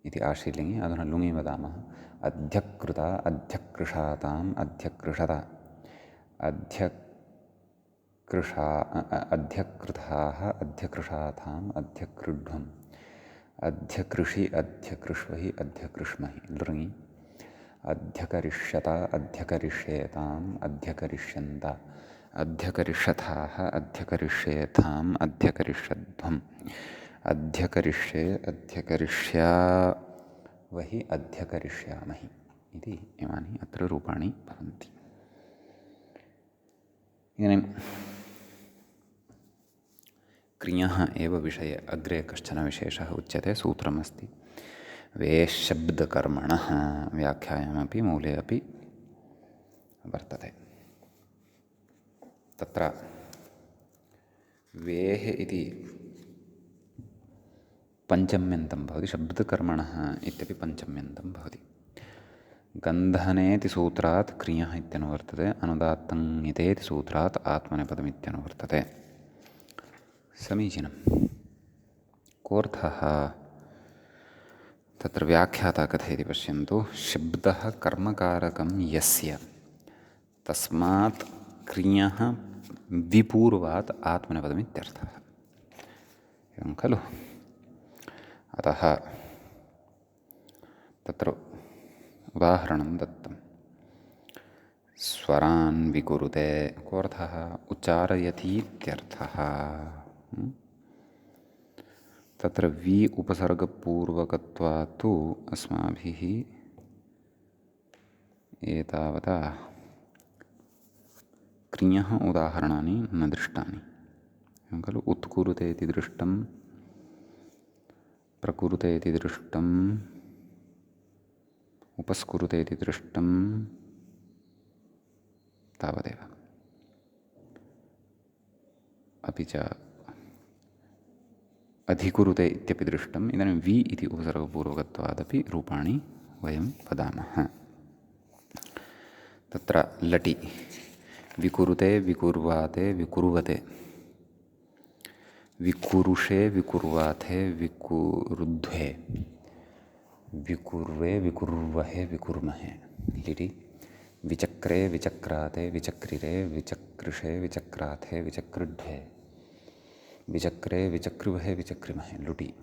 इति आशीर्लिङ्गे। अधुना लुङि वदामः। अध्यकृता अध्यकृषाताम् अध्यकृषत अध्यकृताः अध्यकृषाताम् अध्यकृढ्वम् अध्यकृषि अध्यकृष्वहि अध्यकृष्महि लृङि। अध्यकरिष्यत अध्यकरिष्येताम् अध्यकरिष्यन्त अध्यकरिष्यथाः अध्यकरिष्येथाम् अध्यकरिष्यध्वम् अध्यकरिष्ये अध्यकरिष्यावहि अध्यकरिष्यामहि इति इमानि अत्र रूपाणि भवन्ति। इदानीं क्रियः एव विषये अग्रे कश्चन विशेषः उच्यते, सूत्रमस्ति। वेश्शब्दकर्मणः व्याख्यायामपि मूले अपि वर्तते। तत्र वेः इति पञ्चम्यन्तं भवति, शब्दकर्मणः इत्यपि पञ्चम्यन्तं भवति। गन्धनेति सूत्रात् क्रियः इत्यनुवर्तते, अनुदात्तङितेति सूत्रात् आत्मनेपदमित्यनुवर्तते। समीचीनं। कोऽर्थः? तत्र व्याख्याता कथयति पश्यन्तु। शब्दः कर्मकारकं यस्य तस्मात् क्रियः विपूर्वात् आत्मनेपदमित्यर्थः। एवं खलु? अतः तत्र उदाहरणं दत्तं। स्वरान् विकुरुते, कोऽर्थः? उच्चारयतीत्यर्थः। तत्र वि उपसर्गपूर्वकत्वात् तु अस्माभिः एतावता क्रियः उदाहरणानि न दृष्टानि खलु। उत्कुरुते इति दृष्टं, प्रकुरुते इति दृष्टं, उपस्कुरुते इति दृष्टं, तावदेव। अपि च अधिकुरुते इत्यपि दृष्टम्। इदानीं वि इति उपसर्गपूर्वकत्वादपि रूपाणि वयं वदामः। तत्र लटि विकुरुते विकुर्वाते विकुर्वते, विकुरुषे विकुर्वाथे विकुरुध्वे, विकुर्वे विकुर्वहे विकुर्महे। लिटि विचक्रे विचक्राते विचक्रिरे विचकृषे विचक्राथे विचकृढ्वे, विचक्रे विचक्रुवहे विचक्रिमहे। लुटि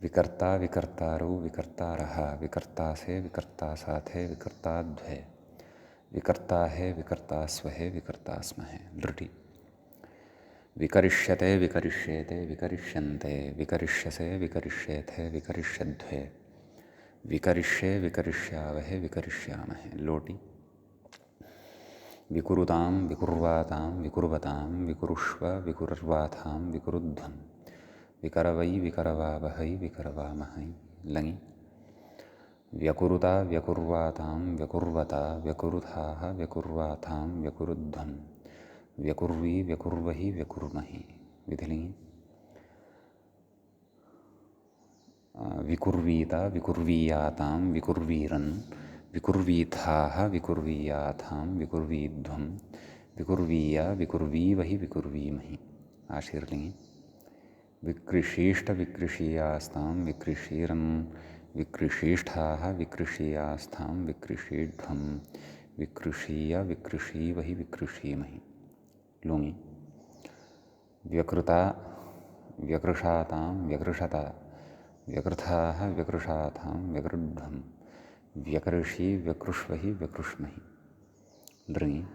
विकर्ता विकर्तारौ विकर्तारः विकर्तासे विकर्तासाथे विकर्ताध्वे, विकर्ताहे विकर्तास्वहे विकर्तास्महे। लृटि विकरिष्यते विकरिष्येते विकरिष्यन्ते विकरिष्यसे विकरिष्येथे विकरिष्यध्वे, विकरिष्ये विकरिष्यावहे विकरिष्यामहे। लोटि विकुरुतां विकुर्वातां विकुर्वतां विकुरुष्व विकुर्वाथां विकुरुध्वम्, विकरवै विकरवावहै विकरवामहै। लङि व्यकुरुता व्यकुर्वातां व्यकुर्वता व्यकुरुथाः व्यकुर्वाथां व्यकुरुध्वम्, व्यकुर्वी व्यकुर्वहि व्यकुर्महि। विधिलिङि विकुर्वीता विकुर्वीयातां विकुर्वीरन् विकुर्वीथाः विकुर्वीयाथां विकुर्वीध्वम्, विकुर्वीय विकुर्वीवहि विकुर्वीमहि। आशीर्लिङि विकृषीष्ट विकृषीयास्तां विकृषीरन् विकृषीष्ठाः विकृषीयास्थां विकृषीढ्वम्, विकृषीय विकृषीवहि विकृषीमहि। लुङि व्यकृता व्यकृषातां व्यकृषत व्यकृथाः व्यकृषाथां व्यकृढ्वम्, व्यकृषी व्यकृष्वहि व्यकृष्महि। लृङि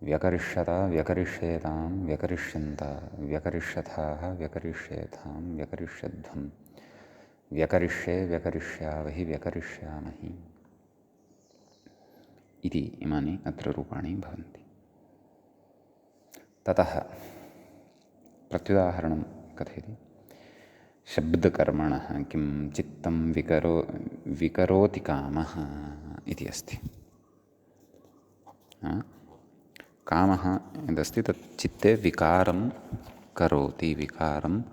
व्यकरिष्यत व्यकरिष्येतां व्यकरिष्यन्त व्यकरिष्यथाः व्यकरिष्येथां व्यकरिष्यध्वम्, व्यकरिष्ये व्यकरिष्यावहि व्यकरिष्यामहि इति इमानि अत्र रूपाणि भवन्ति। ततः प्रत्युदाहरणं कथयति। शब्दकर्मणः किं चित्तं विकरोति कामः इति अस्ति। कामः यदस्ति तत् चित्ते विकारं करोति, विकारम्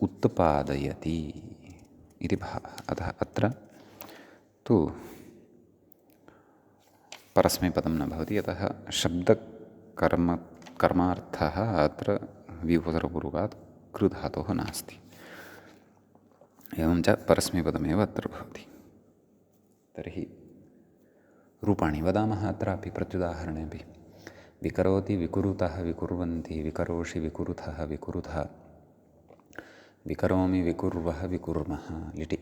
उत्पादयति इति भावः। अतः अत्र तु परस्मैपदं न भवति, यतः कर्मार्थः अत्र विभूतिपूर्वकात् कृधातोः नास्ति। एवं च परस्मैपदमेव अत्र भवति। तर्हि रूपाणि वदामः अत्रापि प्रत्युदाहरणेपि। विकरोति विकुरुतः विकुर्वन्ति, विकरोषि विकुरुथः विकुरुथः, विकरोमि विकुर्वः विकुर्मः लिटि।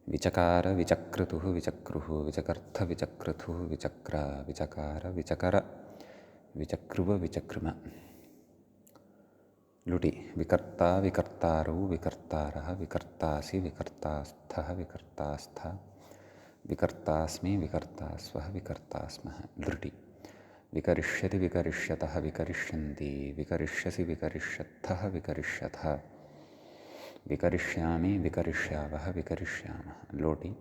विचकार विचक्रतुः विचक्रुः, विचकर्थ विचक्रतुः विचक्र, विचकार विचकर विचक्रुव विचक्रुम लुटि। विकर्ता विकर्तारौ विकर्तारः, विकर्तासि विकर्तास्थः विकर्तास्थ, विकर्तास्मि विकर्तास्वः विकर्तास्मः लृटि। विकरिष्यति विकरिष्यतः विकरिष्यन्ति, विकरिष्यसि विकरिष्यत्थः विकरिष्यथः, विकरिष्यामि विकरिष्यावः विकरिष्यामः लोटि।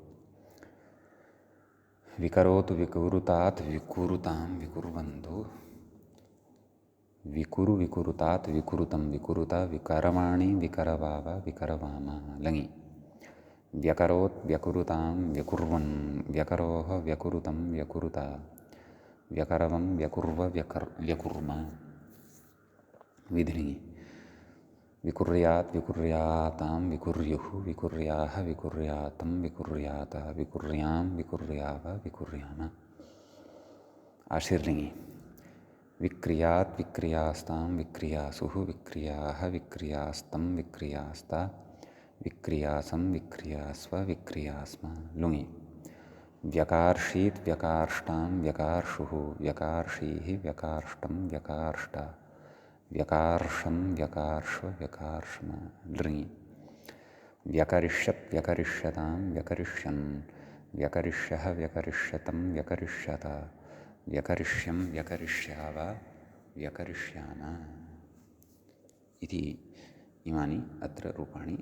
विकरोतु विकुरुतात् विकुरुतां विकुर्वन्तु, विकुरु विकुरुतात् विकुरुतं विकुरुत, विकरवाणि विकरवाव विकरवाम लङि। व्यकरोत् व्यकुरुतां व्यकुर्वन्, व्यकरोः व्यकुरुतं व्यकुरुत, व्यकरवं व्यकुर्व व्यकुर्म विधिलिङि। विकुर्यात् विकुर्यातां विकुर्युः, विकुर्याः विकुर्यातं विकुर्यात, विकुर्यां विकुर्याव विकुर्याम आशीर्लिङि। विक्रियात् विक्रियास्तां विक्रियासुः, विक्रियाः विक्रियास्तं विक्रियास्ता, विक्रियासं विक्रियास्व विक्रियास्म लुङि। व्यकार्षीत् व्यकार्ष्टां व्यकार्षुः, व्यकार्षीः व्यकार्ष्टं व्यकार्ष्ट, व्यकार्षं व्यकार्ष्व व्यकार्ष्म लृङि। व्यकरिष्यत् व्यकरिष्यतां व्यकरिष्यन्, व्यकरिष्यः व्यकरिष्यतं व्यकरिष्यत, व्यकरिष्यं व्यकरिष्याव व्यकरिष्याम इति इमानि अत्र रूपाणि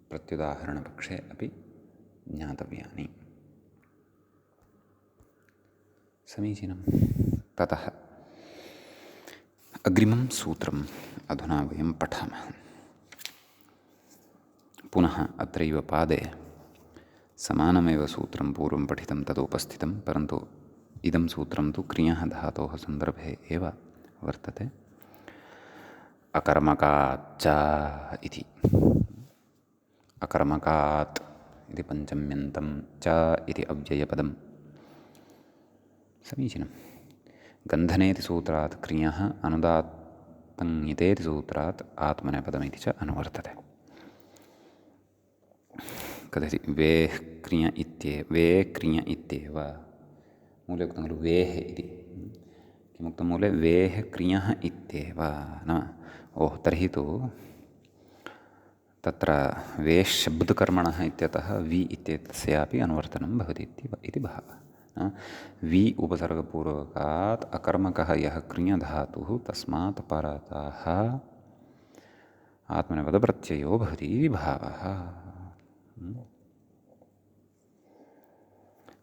प्रत्युदाहरणपक्षे अपि ज्ञातव्यानि। समीचीनं। ततः अग्रिमं सूत्रम् अधुना वयं पठामः। पुनः अत्रैव पादे समानमेव सूत्रं पूर्वं पठितं तदुपस्थितं, परन्तु इदं सूत्रं तु क्रियः धातोः सन्दर्भे एव वर्तते। अकर्मकाच्च इति। अकर्मकात् इति पञ्चम्यन्तं, च इति अव्ययपदं। समीचीनं। गन्धनेति सूत्रात् क्रियः, अनुदात्तङितेति सूत्रात् आत्मनेपदमिति च अनुवर्तते। कथयति वेः क्रिय इत्येव, वे क्रिय इत्येव मूले उक्तं खलु वेः इति। किमुक्तं मूले? वेः क्रियः इत्येव न। ओः, तर्हि तु तत्र वेः शब्दकर्मणः इत्यतः वि इत्येतस्यापि अनुवर्तनं भवति इति भावः। वि उपसर्गपूर्वकात् अकर्मकः यः क्रियधातुः तस्मात् परतः आत्मनेपदप्रत्ययो भवति इति भावः।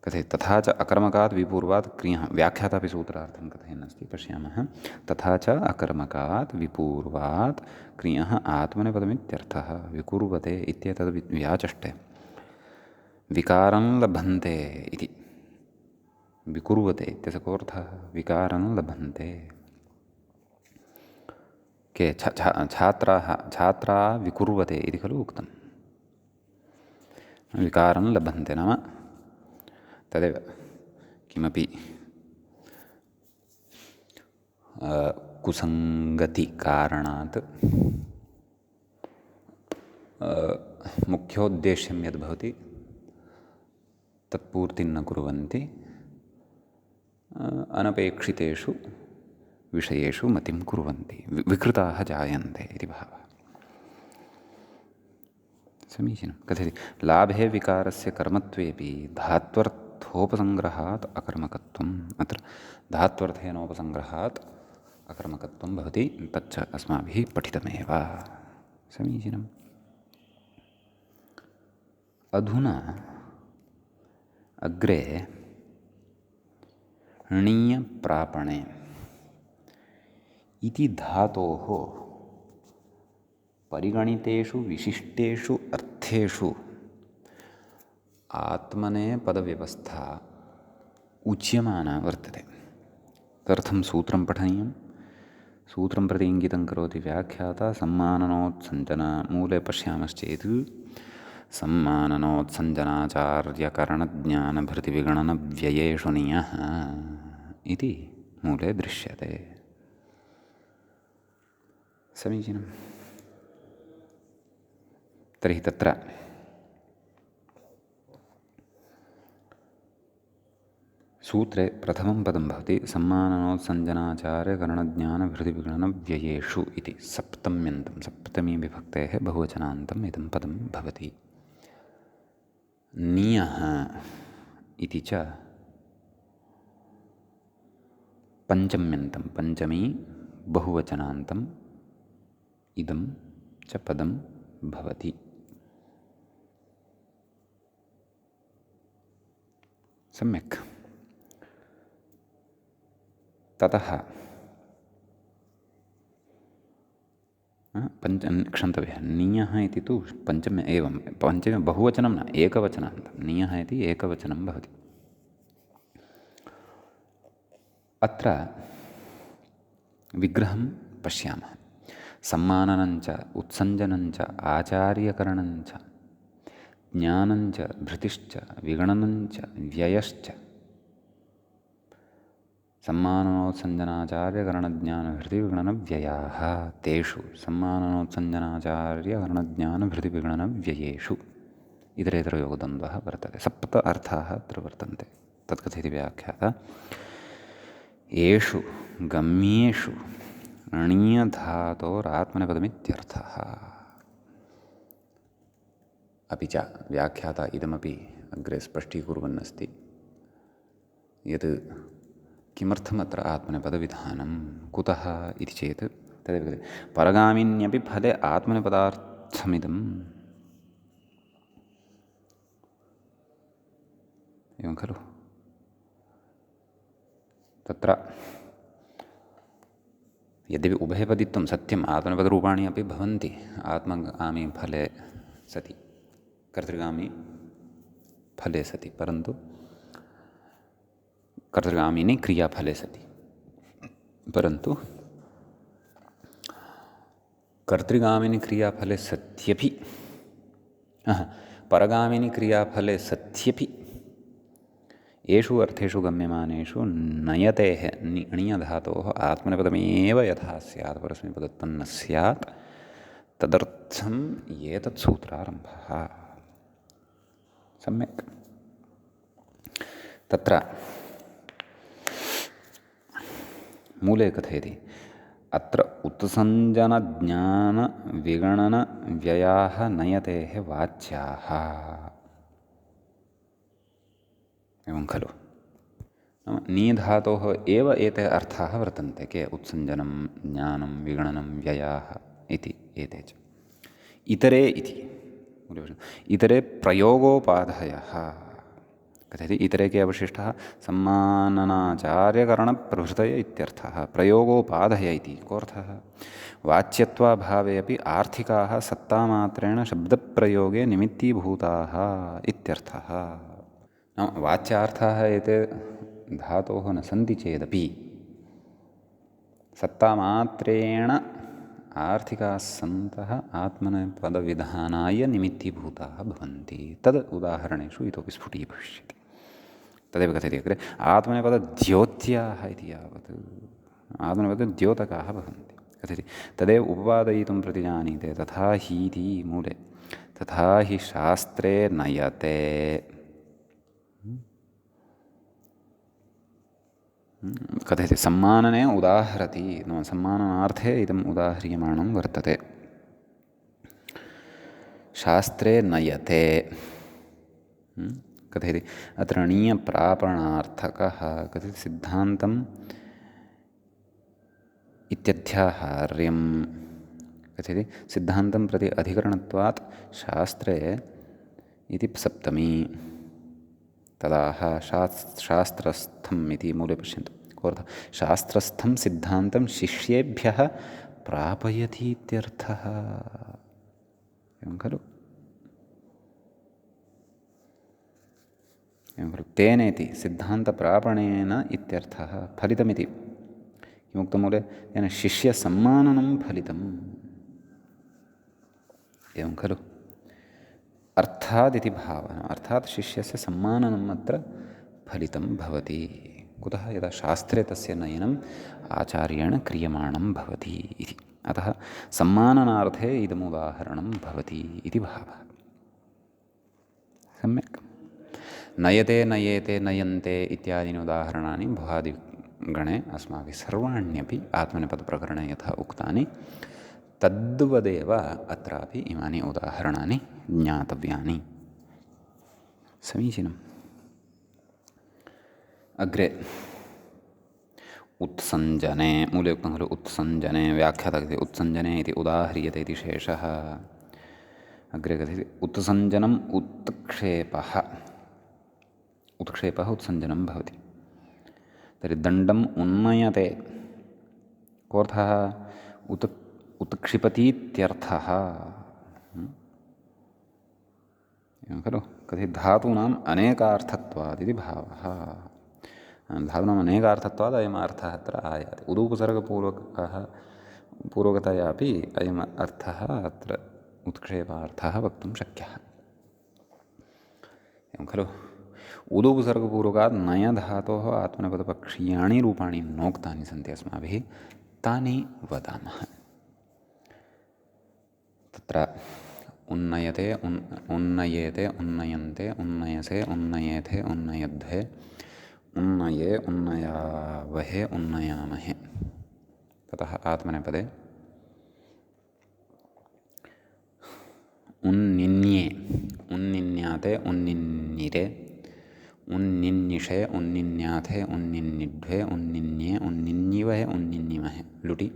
कथयति तथा च अकर्मकात् विपूर्वात् क्रियः, व्याख्यातापि सूत्रार्थं कथयन्नस्ति, पश्यामः। तथा च अकर्मकात् विपूर्वात् क्रियः आत्मनेपदमित्यर्थः। विकुर्वते इत्येतद् व्याचष्टे विकारं लभन्ते इति। विकुर्वते इत्यस्य कोऽर्थः? विकारं लभन्ते। के छात्रा विकुर्वते इति खलु उक्तं। विकारं लभन्ते नाम तदेव, किमपि कुसङ्गतिकारणात् मुख्योद्देश्यं यद्भवति तत्पूर्तिं न कुर्वन्ति, अनपेक्षितेषु विषयेषु मतिं कुर्वन्ति, विकृताः जायन्ते इति भावः। समीचीनं। कथयति लाभे विकारस्य कर्मत्वेपि धात्वर्थोपसङ्ग्रहात् अकर्मकत्वम्। अत्र धात्वर्थेनोपसङ्ग्रहात् अकर्मकत्वं भवति, तच्च अस्माभिः पठितमेव। समीचीनम्। अधुना अग्रे णीयप्रापणे इति धातोः परिगणितेषु विशिष्टेषु अर्थेषु आत्मनेपदव्यवस्था उच्यमाना वर्तते। तदर्थं सूत्रं पठनीयं। सूत्रं प्रति इङ्गितं करोति व्याख्याता सम्माननोत्सञ्जना। मूले पश्यामश्चेत् सम्माननोत्सञ्जनाचार्यकरणज्ञानभृतिविगणनव्ययेषु नियः इति मूले दृश्यते। समीचीनं। तर्हि तत्र सूत्रे प्रथमं पदं भवति सम्माननोत्सञ्जनाचार्यकरणज्ञानभृतिविगणनव्ययेषु इति सप्तम्यन्तं सप्तमीविभक्तेः बहुवचनान्तम् इदं पदं भवति। नियः इति च पञ्चम्यन्तं पञ्चमी बहुवचनान्तम् इदं च पदं भवति। सम्यक्। ततः क्षन्तव्यः नियः इति तु पञ्चमे एवं पञ्चमे बहुवचनं न एकवचनान्तं नियः इति एकवचनं भवति। अत्र विग्रहं पश्यामः। सम्माननञ्च उत्सञ्जनञ्च आचार्यकरणञ्च ज्ञानञ्च भृतिश्च विगणनञ्च व्ययश्च सम्माननोत्सञ्जनाचार्यकरणज्ञानभृतिविगणनव्ययाः तेषु सम्माननोत्सञ्जनाचार्यकरणज्ञानभृतिविगणनव्ययेषु इतरेतरयोगद्वन्द्वः वर्तते। सप्त अर्थाः अत्र वर्तन्ते। तत्कथयति व्याख्याता येषु गम्येषु णीयधातोरात्मनेपदमित्यर्थः। अपि च व्याख्याता इदमपि अग्रे स्पष्टीकुर्वन्नस्ति यत् किमर्थमत्र आत्मनेपदविधानं कुतः इति चेत् तदेव परगामिन्यपि फले आत्मनेपदार्थमिदम् एवं खलु। तत्र यद्यपि उभयपदित्वं सत्यम् आत्मनेपदरूपाणि अपि भवन्ति आत्मगामी फले सति कर्तृगामी फले सति, परन्तु कर्तृगामिनी क्रियाफले सति, परन्तु कर्तृगामिनी क्रियाफले सत्यपि परगामिनी क्रियाफले सत्यपि येषु अर्थेषु गम्यमानेषु नयतेः णीयधातोः आत्मनेपदमेव यथा स्यात् परस्मैपदत्वं न स्यात् तदर्थम् एतत् सूत्रारम्भः। सम्यक्। तत्र मूले कथयति अत्र उत्सञ्जनज्ञानविगणनव्ययाः नयतेः वाच्याः एवं खलु। नाम नीधातोः एव एते अर्थाः वर्तन्ते के उत्सञ्जनं ज्ञानं विगणनं व्ययाः इति एते च। इतरे इति इतरे प्रयोगोपाधयः कथयति। इतरे के अवशिष्टः सम्माननाचार्यकरणप्रभृतय इत्यर्थः। प्रयोगोपाधय इति कोऽर्थः वाच्यत्वाभावे अपि आर्थिकाः सत्तामात्रेण शब्दप्रयोगे निमित्तीभूताः इत्यर्थः। वाच्यार्थाः एते धातोः न सन्ति चेदपि सत्तामात्रेण आर्थिकाः सन्तः आत्मनेपदविधानाय निमित्तीभूताः भवन्ति। तद् उदाहरणेषु इतोपि स्फुटीभविष्यति। तदेव कथयति अग्रे आत्मनेपदद्योत्याः इति यावत् आत्मनेपदद्योतकाः भवन्ति कथयति। तदेव उपपादयितुं प्रतिजानीते तथा हीति मूले तथा हि शास्त्रे नयते कथयति। सम्मानने उदाहरति नाम सम्माननार्थे इदम् उदाह्रियमाणं वर्तते। शास्त्रे नयते कथयति। अत्र णीयप्रापणार्थकः कथयति सिद्धान्तम् इत्यध्याहार्यं कथयति। सिद्धान्तं प्रति अधिकरणत्वात् शास्त्रे इति सप्तमी तदाह शास्त्रस्थम् इति मूले पश्यन्तु कोऽर्थः शास्त्रस्थं सिद्धान्तं शिष्येभ्यः प्रापयति इत्यर्थः एवं खलु। एवं खलु तेनेति सिद्धान्तप्रापणेन इत्यर्थः फलितमिति किमुक्तं महोदय तेन शिष्यसम्माननं फलितम् एवं खलु अर्थादिति भावः अर्थात् शिष्यस्य सम्माननम् अत्र फलितं भवति कुतः यदा शास्त्रे तस्य नयनम् आचार्येण क्रियमाणं भवति इति अतः सम्माननार्थे इदमुदाहरणं भवति इति भावः सम्यक् नयते नयेते नयन्ते इत्यादीनि उदाहरणानि भुवादिगणे अस्माभिः सर्वाण्यपि आत्मनेपदप्रकरणे यथा उक्तानि तद्वदेव अत्रापि इमानि उदाहरणानि ज्ञातव्यानि समीचीनम् अग्रे उत्सञ्जने मूले उक्तं खलु उत्सञ्जने व्याख्यातः उत्सञ्जने इति उदाह्रियते इति शेषः अग्रे कथयति उत्सञ्जनम् उत्क्षेपः उत्क्षेपः उत्सञ्जनं भवति तर्हि दण्डम् उन्नयते कोऽर्थः उत्क्षिपतीत्यर्थः एवं खलु कथयति धातूनाम् अनेकार्थत्वादिति भावः धातूनाम् अनेकार्थत्वात् अयम् अर्थः अत्र आयाति पूर्वकतयापि अयम् अर्थः अत्र उत्क्षेपार्थः वक्तुं शक्यः एवं खलु उदुपसर्गपूर्वकात् नयधातोः आत्मनेपदपक्षीयाणि रूपाणि नोक्तानि सन्ति अस्माभिः तानि वदामः तत्र उन्नयते उन्नयेते उन्नयन्ते उन्नयसे उन्नयेथे उन्नयध्वे उन्नये उन्नयावहे उन्नयामहे ततः आत्मनेपदे उन्निन्ये उन्निन्याते उन्निन्निरे उन्निन्निषे उन्निन्याथे उन्निन्निड्वे उन्निन्ये उन्निन्यिवहे उन्निन्यिमहे लुटि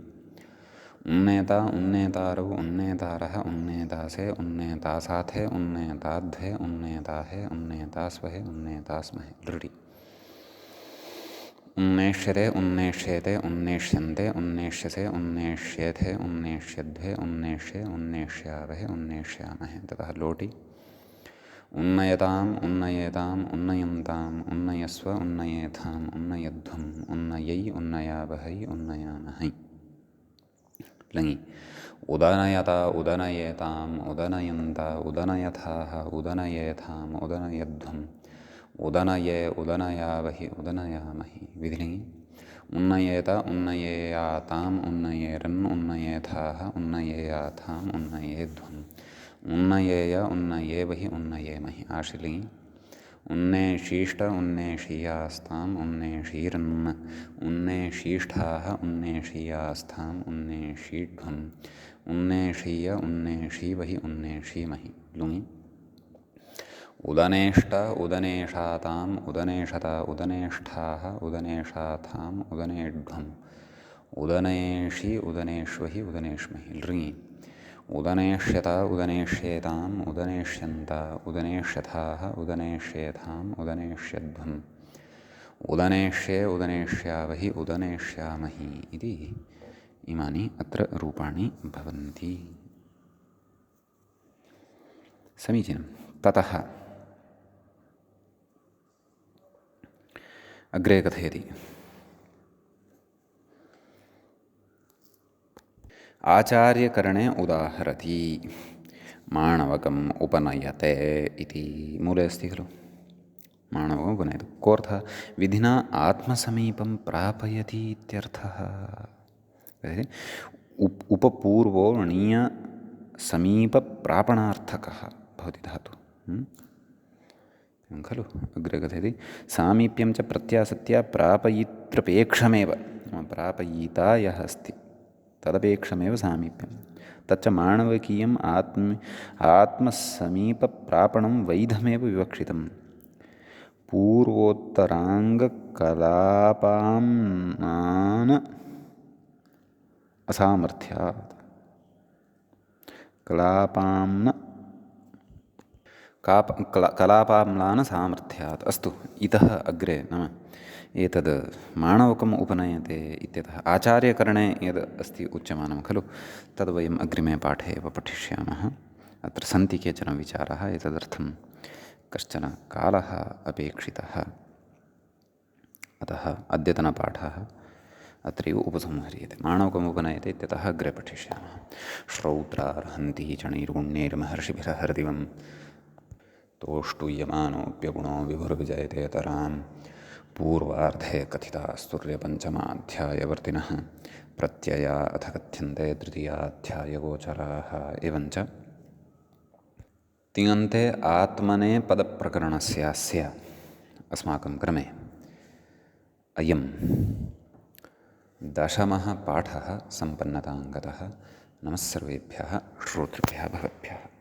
उन्नेता उन्नेतारौ उन्नेतारः उन्नेतासे उन्नेतासाथे उन्नेताध्वे उन्नेताहे उन्नेतास्वहे उन्नेतास्महे लृटि उन्नेष्यते उन्नेष्येते उन्नेष्यन्ते उन्नेष्यसे उन्नेष्येथे उन्नेष्यध्वे उन्नेष्ये उन्नेष्यावहे उन्नेष्यामहे ततः लोटि उन्नयताम् उन्नयेताम् उन्नयन्ताम् उन्नयस्व उन्नयेथाम् उन्नयध्वम् उन्नयै उन्नयावहै उन्नयामहै लङि उदनयता उदनयेताम् उदनयन्ता उदनयथाः उदनयेथाम् उदनयध्वम् उदनये उदनयावहि उदनयामहि विधिलिङि उन्नयेत उन्नयेयाताम् उन्नयेरन् उन्नयेथाः उन्नयेयाथाम् उन्नयेध्वम् उन्नयेय उन्नयेवहि उन्नयेमहि आशिलिङि उन्नेशीष्ट उन्नेशीयास्ताम् उन्नेशीरन् उन्नेशीष्ठाः उन्नेशीयास्थाम् उन्नेशीध्वम् उन्नेशीय उन्नेशीवहि उन्नेशीमहि लुङि उदनेष्ट उदनेषाताम् उदनेषता उदनेष्ठाः उदनेषाथाम् उदनेध्वम् उदनेषि उदनेष्वहि उदनेष्महि लृङि उदनेष्यत उदनेष्येताम् उदनेष्यन्ता उदनेष्यथाः उदनेष्येथाम् उदनेष्यध्वम् उदनेष्ये उदनेष्यावहि उदनेष्यामहि इति इमानि अत्र रूपाणि भवन्ति समीचीनं ततः अग्रे कथयति आचार्यकरणे उदाहरति माणवकम् उपनयते इति मूले अस्ति खलु माणवकम् उपनयति कोऽर्थः विधिना आत्मसमीपं प्रापयति इत्यर्थः उपपूर्वो णीयसमीपप्रापणार्थकः भवति धातु खलु अग्रे कथयति सामीप्यं च प्रत्यासत्या प्रापयित्रपेक्षमेव प्रापयिता यः अस्ति तदपेक्षमेव सामीप्यं तच्च माणवकीयम् आत्मसमीपप्रापणं वैधमेव विवक्षितं पूर्वोत्तराङ्गकलापाम्नान असामर्थ्यात् कलापाम्लान सामर्थ्यात् अस्तु इतः अग्रे नाम एतद् माणवकम् उपनयते इत्यतः आचार्यकरणे यद् अस्ति उच्यमानं खलु तद् वयम् अग्रिमे पाठे एव पठिष्यामः अत्र सन्ति केचन विचाराः एतदर्थं कश्चन कालः अपेक्षितः। अतः अद्यतनपाठः अत्रैव उपसंह्रियते। माणवकमुपनयते इत्यतः अग्रे पठिष्यामः। श्रौत्रार्हन्ति चणैर्गुण्यैर्महर्षिभिरहर्दिवं तोष्टुयमानोऽप्यगुणो विभुर्विजयतेतरां पूर्वार्धे कथितास्तुर्यपञ्चमाध्यायवर्तिनः प्रत्यया अथ कथ्यन्ते तृतीयाध्यायगोचराः। एवञ्च तिङन्ते आत्मनेपदप्रकरणस्यास्य अस्माकं क्रमे अयं दशमः पाठः सम्पन्नतां गतः। नमः सर्वेभ्यः श्रोतृभ्यः भवद्भ्यः।